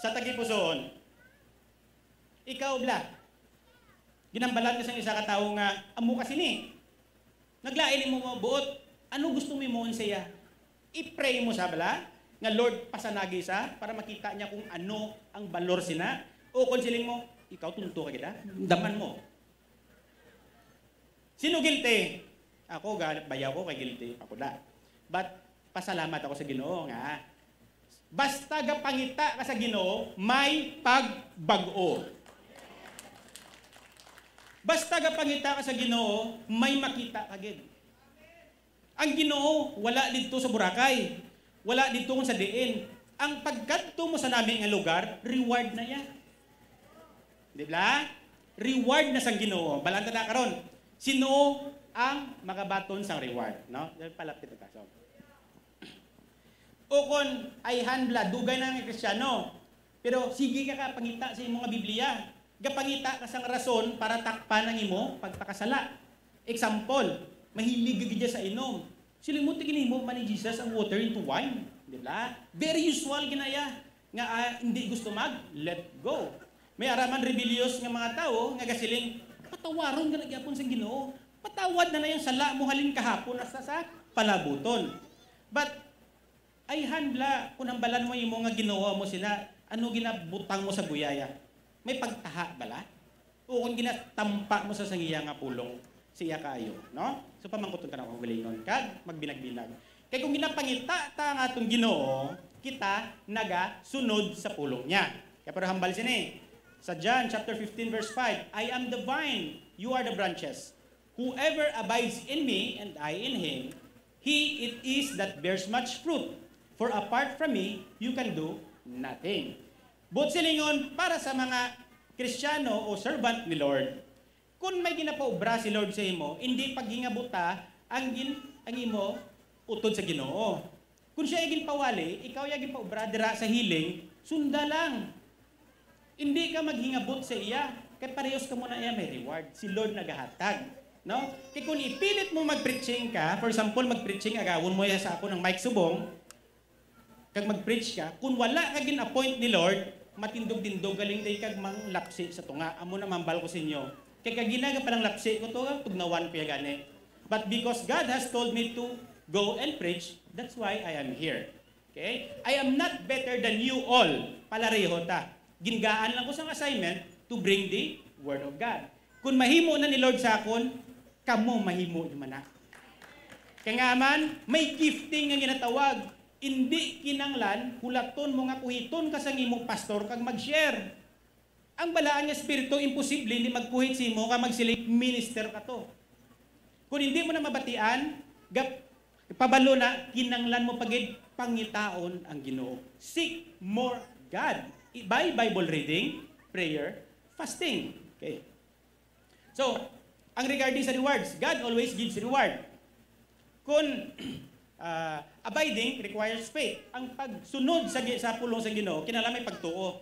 sa tagipusoon, ikaw bla, ginambalan ka sa isa katao nga, amo kasi ni. Naglain mo mo buot, ano gusto mo mo siya? I-pray mo sa bala, nga Lord pasanagi sa, para makita niya kung ano ang balor sina, o konsiling mo, ikaw tunto ka kita, daman mo. Sino guilty? Ako, bayaw ko kay guilty, ako da. But, pasalamat ako sa Ginoo nga. Basta gapangita ka sa Ginoo, may pagbago. Basta gapangita ka sa Ginoo, may makita kagid. Ang Ginoo wala dito sa Boracay, wala dito sa diin. Ang pagkadto mo sa namin nga lugar, reward na yan. Di ba? Reward na sang Ginoo. Balanta na karon. Sino ang makabaton sang reward, no? Palapit na kaso. O kon ay handla, dugay na ng Kristiyano. Pero sige ka pangita sa imong Biblia. Gapangita ka sang rason para takpan ang imo pagpakasala. Example, mahilig gid sa inom. Silimuti gini mo man ni Jesus ang water into wine, di ba? Very usual ginaya nga hindi gusto let go. May araman rebellious nga mga tao nga gasiling patawaron nga nagyapon sang Ginoo. Patawad na yung sala mo halin kahapon sa palabuton. But ay handla, kung hambalan mo yung mga ginawa mo sila, ano ginabutang mo sa guyaya? May pagtaha bala? O kung ginatampa mo sa sangiya nga pulong, siya kayo, no? So pamangkuton ka na kung galingon kag magbinag-binag. Kaya kung ginapangita ta nga atong Ginoo, kita naga sunod sa pulong niya. Kaya pero hambal sini. Sa John chapter 15 verse 5, I am the vine, you are the branches. Whoever abides in me and I in him, he it is that bears much fruit. For apart from me, you can do nothing. But silingon, para sa mga Kristiyano o servant ni Lord, kung may ginapaubra si Lord sa imo, hindi paghingabuta ang imo utod sa Ginoo. Kung siya ay ginpawali, ikaw ay ginpaubra dira sa hiling, sunda lang. Hindi ka maghingabot sa iya, kay parehos ka muna iya may reward. Si Lord nagahatag. No? Kaya kung ipilit mo mag-preaching ka, for example, mag-preaching, agawon mo sa ako ng mic subong, kag mag-preach ka, kung wala ka gin-appoint ni Lord, matindog-tindog galing day kag mang lapsi sa tunga. Amo na mambal ko sa inyo. Kaya kag ginaga pa ng lapsi ko to, tugnawan ko gani. But because God has told me to go and preach, that's why I am here. Okay? I am not better than you all. Palareho ta. Gingaan lang ko sa assignment to bring the Word of God. Kung mahimo na ni Lord sa akon, kamo mahimo naman na. Kaya nga man, may gifting nga ginatawag. Hindi kinanglan, hulaton mo nga kuhiton ka sa imong pastor kag mag-share. Ang balaan nga espiritu, imposible hindi magkuhit si mo ka magsiling minister ka to. Kung hindi mo na mabatian, pabalo na, kinanglan mo pagid pangitaon ang Ginoo. Seek more God. By Bible reading, prayer, fasting. Okay. So, ang regarding sa rewards, God always gives reward. Kung abiding requires faith. Ang pagsunod sa pulong sa Ginoo, kinala may pagtuo.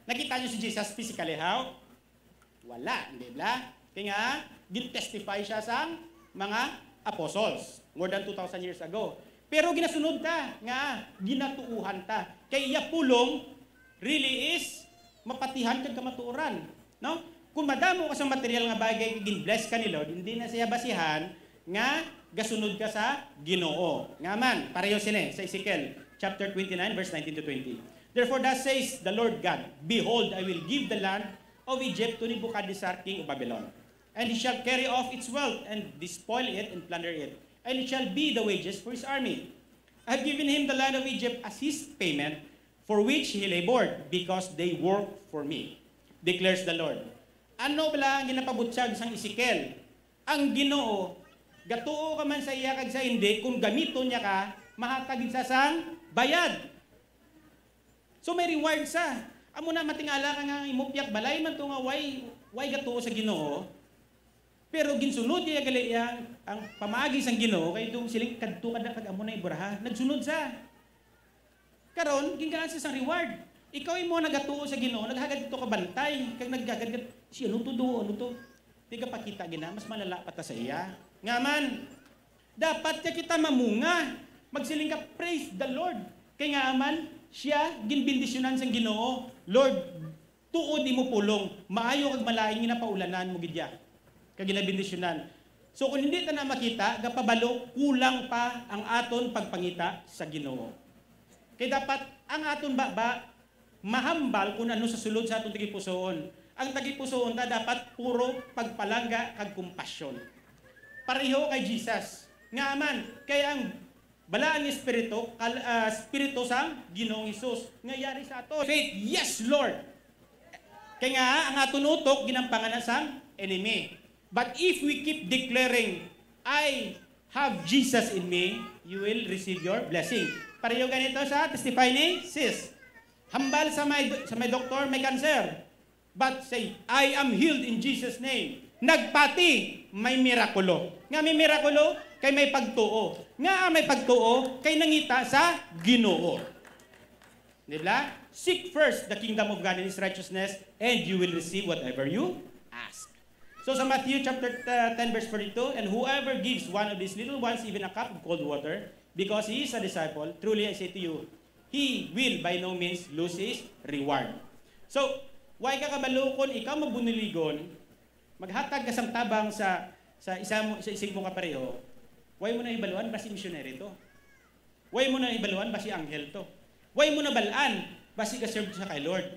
Nakita niyo si Jesus physically how? Wala, hindi ba? Kaya nga, gin-testify siya sa mga apostles more than 2,000 years ago. Pero ginasunod ta, nga, ginatuuhan ta. Kaya iya pulong really is mapatihan kag kamatuoran. No? Kung madamo ka sa material nga bagay, gin-bless ka ni Lord, hindi na siya basihan nga gasunod ka sa Ginoo. Nga man, pareho sila sa Ezekiel chapter 29 verse 19 to 20. Therefore thus says the Lord God, behold, I will give the land of Egypt to Nebuchadnezzar king of Babylon, and he shall carry off its wealth and despoil it and plunder it, and it shall be the wages for his army. I have given him the land of Egypt as his payment, for which he labored, because they work for me, declares the Lord. Ano bala ang ginapabutyag sang Ezekiel? Ang Ginoo, gatuo ka man sa iya kag sa hindi, kung gamito niya ka, mahatagid sa sang bayad. So may reward sa. Amo na matingala ka nga imupyak balay man to nga way gatuo sa Ginoo, pero ginsunod niya gali ang pamaagi sang Ginoo kay dong siling kadto kada kag amo na ibraha, nagsunod sa. Karon gingaan sa sang reward. Ikaw imo nagatuo sa Ginoo, naghagad dito ka bantay, kag naggagad siya ano to do, ano to. Di ka pakita gina, mas malala pa ta sa iya. Nga man, dapat ka kita mamunga. Magsiling ka, praise the Lord. Kay nga aman, siya ginbindisyonan sang Ginoo. Lord, tuod imo pulong, maayo kag malaing nga paulanan mo gidya. Kag ginabindisyonan. So kung hindi ta na makita, gapabalo kulang pa ang aton pagpangita sa Ginoo. Kay dapat ang aton baba mahambal kung ano sa sulod sa aton tagipusoon. Ang tagipusoon ta dapat puro pagpalangga kag kumpasyon. Pareho kay Jesus. Nga aman, kay ang balaan ni Espiritu sang Ginoong Hesus nga yari sa aton. Faith, yes Lord. Kay nga ang aton utok ginampangan na sang enemy. But if we keep declaring, I have Jesus in me, you will receive your blessing. Pareho ganito sa testify ni sis. Hambal sa may doktor, may cancer. But say, I am healed in Jesus' name. Nagpati, may mirakulo. Nga may mirakulo, kay may pagtuo. Nga may pagtuo, kay nangita sa Ginoo. Diba? Seek first the kingdom of God and His righteousness, and you will receive whatever you ask. So sa Matthew chapter 10 verse 42, and whoever gives one of these little ones even a cup of cold water, because he is a disciple, truly I say to you, he will by no means lose his reward. So, why ka kabalukon, ikaw mabuniligon, maghatag ka sang tabang sa isig mo kapareho, why mo na ibaluan, basi missionary to? Why mo na ibaluan, basi anghel to? Why mo na balaan, basi ka-serve sa kay Lord?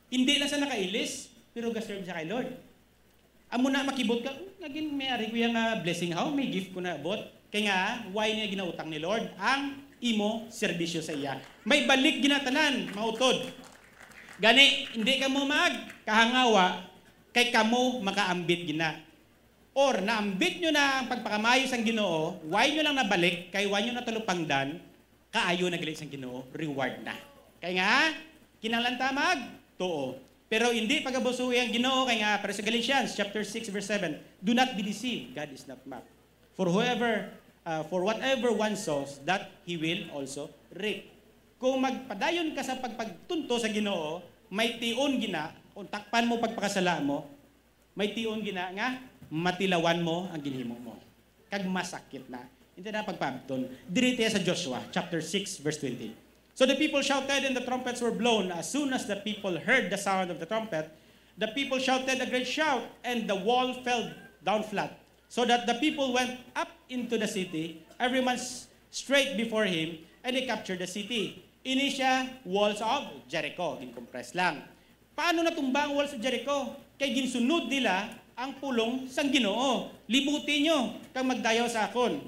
Hindi lang sa nakailis, pero ka-serve sa kay Lord. Amo na makibot ka, naging may-ari ko yung blessing how, may gift ko na abot. Kaya nga, why niya ginautang ni Lord? Ang imo serbisyo sa iya. May balik ginatanan, mautod. Gani, hindi ka mo magkahangawa, kay kamo makaambit gina. Or naambit nyo na ang pagpakamayos ang Ginoo, why nyo lang nabalik, kay why nyo natulupangdan, kaayo nagilit sang Ginoo, reward na. Kaya nga, kinalanta tuo. Pero hindi pagabusuhi ang Ginoo, kaya nga, para sa Galatians chapter 6 verse 7, do not be deceived, God is not mocked. For whatever one sows, that he will also reap. Kung magpadayon ka sa pagpagtunto sa Ginoo, may tion gina, kung takpan mo pagpakasala mo, may tion gina nga, matilawan mo ang ginhimo mo. Kag masakit na. Hindi na pagpabton. Dirite sa Joshua chapter 6 verse 20. So the people shouted and the trumpets were blown. As soon as the people heard the sound of the trumpet, the people shouted a great shout, and the wall fell down flat, so that the people went up into the city, everyone straight before him, and they captured the city. Ini siya walls of Jericho. Ginkompress lang. Paano natumba ang walls of Jericho? Kay ginsunod nila ang pulong sang Ginoo. Libuti nyo kang magdayaw sa akon.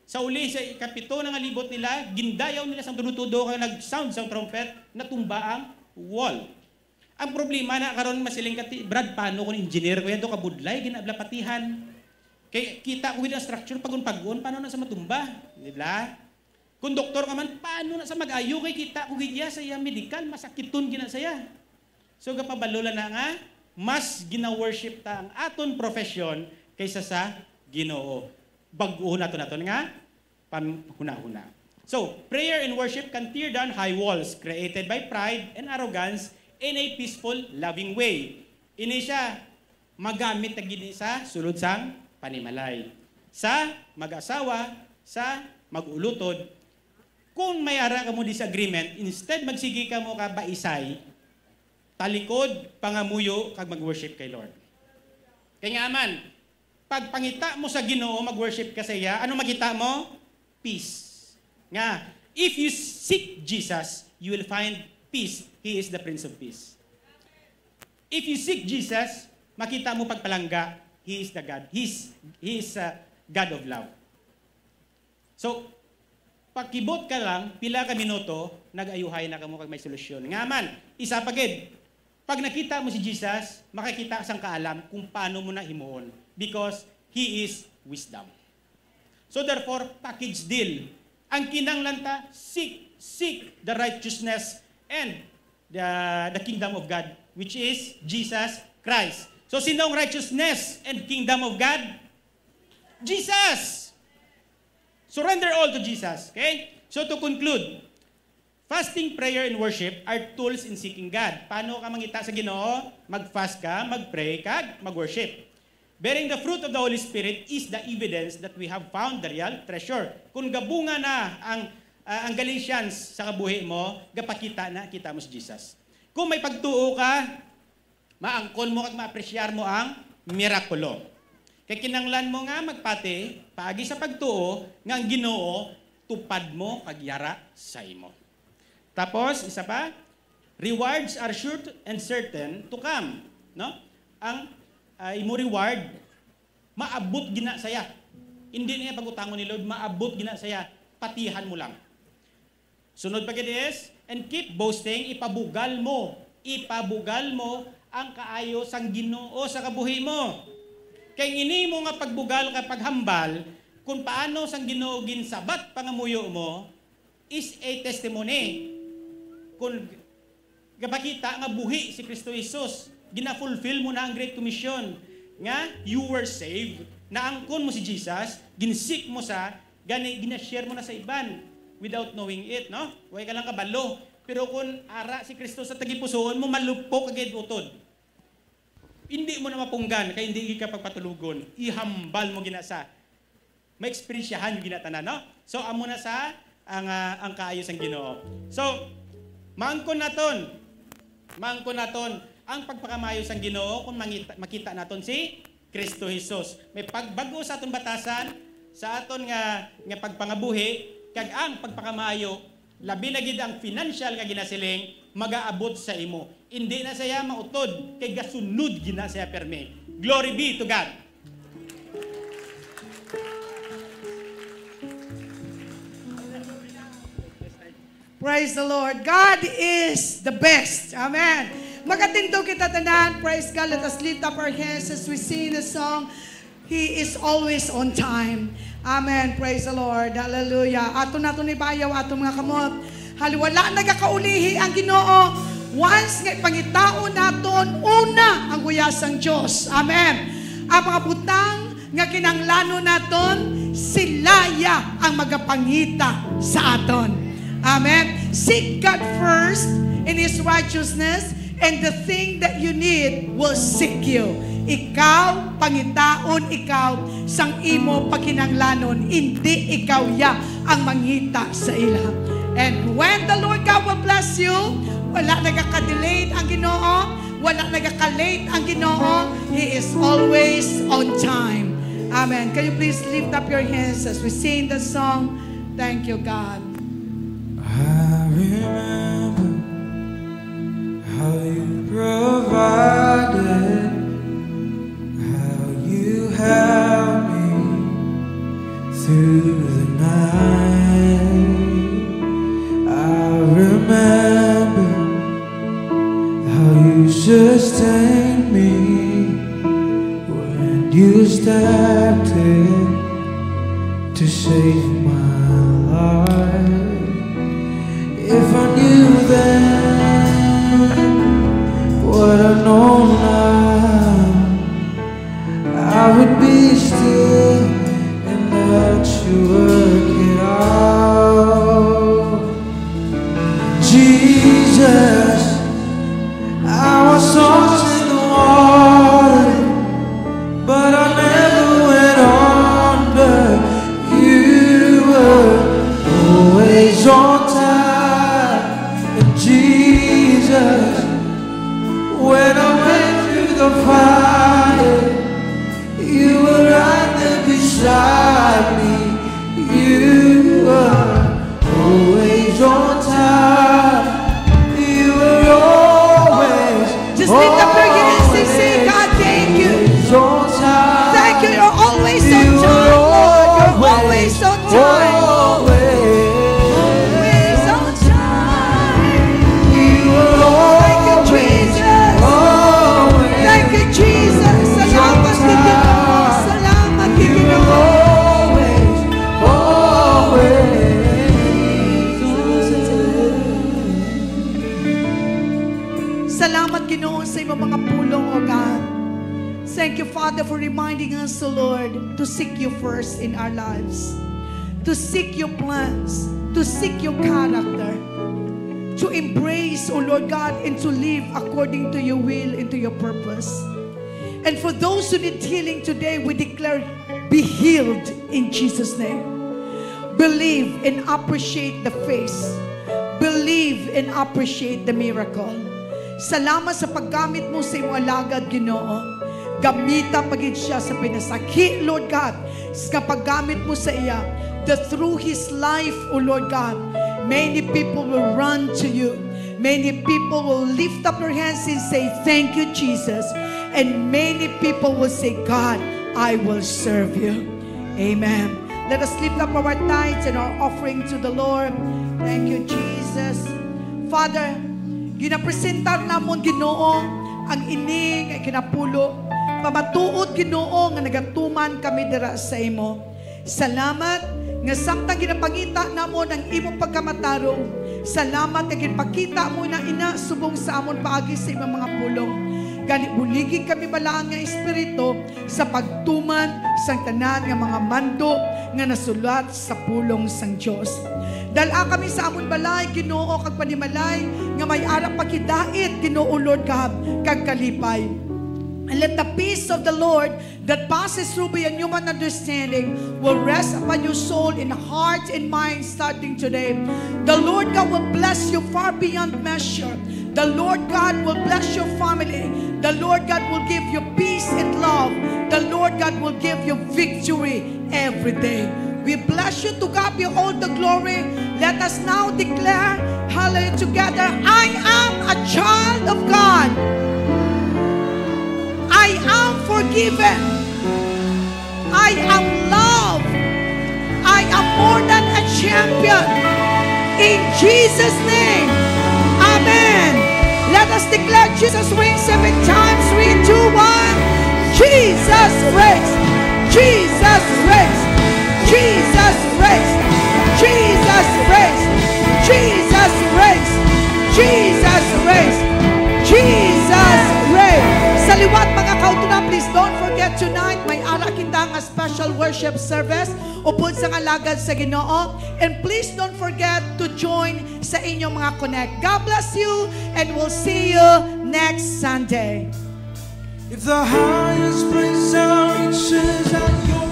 Sa uli, sa ikapito ng libot nila, gindayaw nila sang tunutudo kaya nag-sound sang trumpet, natumba ang wall. Ang problema na karon masiling kati, Brad, paano kung engineer ko yan, do kabudlay, ginablapatihan. Kaya kita ko with ang structure, pagun-pagun, paano na sa matumba? Diba? Kung doktor ka man, paano na sa mag-ayo, kay kita ko gidya sa iya medical, masakiton gina saya. So kapabalola na nga, mas gina-worship ta ang aton profession kaysa sa Ginoo. Baguho nato nga, panhuna-huna. So, prayer and worship can tear down high walls created by pride and arrogance in a peaceful, loving way. Ini siya magamit na gini sa sulod sang panimalay. Sa mag-asawa, sa mag-ulutod, kung may ara ka mo disagreement, instead magsigi ka mo ka baisay, talikod, pangamuyo, kag mag-worship kay Lord. Kaya nga man, pag pangita mo sa Ginoo, mag-worship ka sa iya, ano makita mo? Peace. Nga, if you seek Jesus, you will find peace. He is the Prince of Peace. If you seek Jesus, makita mo pagpalangga, He is the God. He is God of love. So, pagkibot ka lang, pila ka minuto, nag-ayuhay na ka mo kag may solusyon. Nga man, isa pagid, pag nakita mo si Jesus, makikita ka sang kaalam kung paano mo na himuon. Because He is wisdom. So therefore, package deal. Ang kinanglanta, seek the righteousness and the kingdom of God, which is Jesus Christ. So, sino ang righteousness and kingdom of God? Jesus! Surrender all to Jesus. Okay? So, to conclude, fasting, prayer, and worship are tools in seeking God. Paano ka mangita sa Ginoo? Mag-fast ka, mag-pray ka, mag-worship. Bearing the fruit of the Holy Spirit is the evidence that we have found the real treasure. Kung gabunga na ang Galatians sa kabuhi mo, gapakita na kita mo si Jesus. Kung may pagtuo ka, maangkon mo at ma-appreciate mo ang mirakulo. Kaya kinanglan mo nga magpati, paagi sa pagtuo, nga ang Ginoo, tupad mo kagyara sa imo. Tapos, isa pa, rewards are sure and certain to come. No? Ang imo reward, maabot gina saya. Hindi niya pag-utangon ni Lord, maabot gina saya. Patihan mo lang. Sunod pa is, and keep boasting, ipabugal mo ang kaayo sang Ginoo sa kabuhi mo. Kay ini mo nga pagbugal ka paghambal, kung paano sang Ginoo ginsabat pangamuyo mo, is a testimony. Kung gapakita nga buhi si Kristo Jesus, gina-fulfill mo na ang Great Commission, nga you were saved, naangkon mo si Jesus, ginsik mo sa, gina-share mo na sa iban, without knowing it, no? Huwag ka lang kabalo. Pero kung ara si Kristo sa tagipusoon mo, malupok agad utod. Hindi mo na mapunggan, kaya hindi ka pagpatulugon. Ihambal mo ginasa. Ma-experiensyahan yung ginatanan, no? So, amo na sa ang kaayos ang Ginoo. So, maangkon naton ang pagpakamayos ang Ginoo kung makita naton si Kristo Jesus. May pagbago sa aton batasan, sa aton nga pagpangabuhi, kag ang pagpakamayo, labi na gid ang financial nga ginasiling, magaabot sa imo. Hindi na saya mautod, kay gasunod gina saya perme. Glory be to God. Praise the Lord. God is the best. Amen. Magatindo kita tanan. Praise God. Let us lift up our hands as we sing the song. He is always on time. Amen. Praise the Lord. Hallelujah. Ato nato ni bayaw, ato mga kamot. Haliwala nagakaulihi ang Ginoo. Once nga pangitao naton, una ang guyasang Diyos. Amen. Ang mga butang nga kinanglano naton, silaya ang magapangita sa aton. Amen. Seek God first in His righteousness, and the thing that you need will seek you. Ikaw, pangitaon ikaw, sang imo pagkinanglanon, hindi ikaw ya ang mangita sa ila. And when the Lord God will bless you, wala nagaka-delay ang Ginoo, wala nagaka-late ang Ginoo, He is always on time. Amen. Can you please lift up your hands as we sing the song? Thank you, God. I remember how you provided, how you held me through the night. I remember how you sustained me when you stepped in to save my life. If I knew then what I know now, I would be still and let you work it out. Jesus, I was lost in the water, but I never went under. You were always on time. Jesus, when I went through the fire, you were right there beside me. You were always on time. You were always. Just lift up your hands and say, God, thank you. On time. Thank you. You're always on time, Lord. You're always on time. Salamat, Ginoo, sa iyong mga pulong, O God. Thank you, Father, for reminding us, O Lord, to seek you first in our lives, to seek your plans, to seek your character, to embrace, O Lord God, and to live according to your will and to your purpose. And for those who need healing today, we declare, be healed in Jesus' name. Believe and appreciate the face. Believe and appreciate the miracle. Salamat sa paggamit mo sa iyong alagad, Ginoo. Gamita pagid siya sa pinasakit, Lord God, sa paggamit mo sa iya, that through his life, O Lord God, many people will run to you. Many people will lift up their hands and say, thank you, Jesus. And many people will say, God, I will serve you. Amen. Let us lift up our tithes and our offering to the Lord. Thank you, Jesus. Father, ginapresentar namon, Ginoo, ang ining ay kinapulo. Pamatuod, Ginoo, nga nagatuman kami dira sa imo. Salamat nga samtang ginapangita namon ang imong pagkamatarong. Salamat nga ginpakita mo na ina subong sa amon paagi sa imong mga pulong. Gani buligid kami balaang nga espiritu sa pagtuman sang tanan nga mga mando nga nasulat sa pulong sang Dios. Dala kami sa amon balay, Ginoo, kag panimalay nga may ara pagkidait, Ginoo Lord God, kag kalipay. And let the peace of the Lord that passes through beyond human understanding will rest upon your soul and heart and mind starting today. The Lord God will bless you far beyond measure. The Lord God will bless your family. The Lord God will give you peace and love. The Lord God will give you victory every day. We bless you. To God be all the glory. Let us now declare, hallelujah, together, I am a child of God. I am forgiven. I am loved. I am more than a champion. In Jesus' name, amen. Let us declare Jesus reigns 7 times. 3, 2, 1. Jesus reigns. Jesus reigns. Jesus reigns. Jesus reigns. Jesus reigns. Jesus reigns. Jesus reigns. Sa liwat mga kautunan, please don't forget tonight, may ara kita nga special worship service upod sa alagad sa Ginoo. And please don't forget to join sa inyong mga connect. God bless you and we'll see you next Sunday. If the highest place reaches at your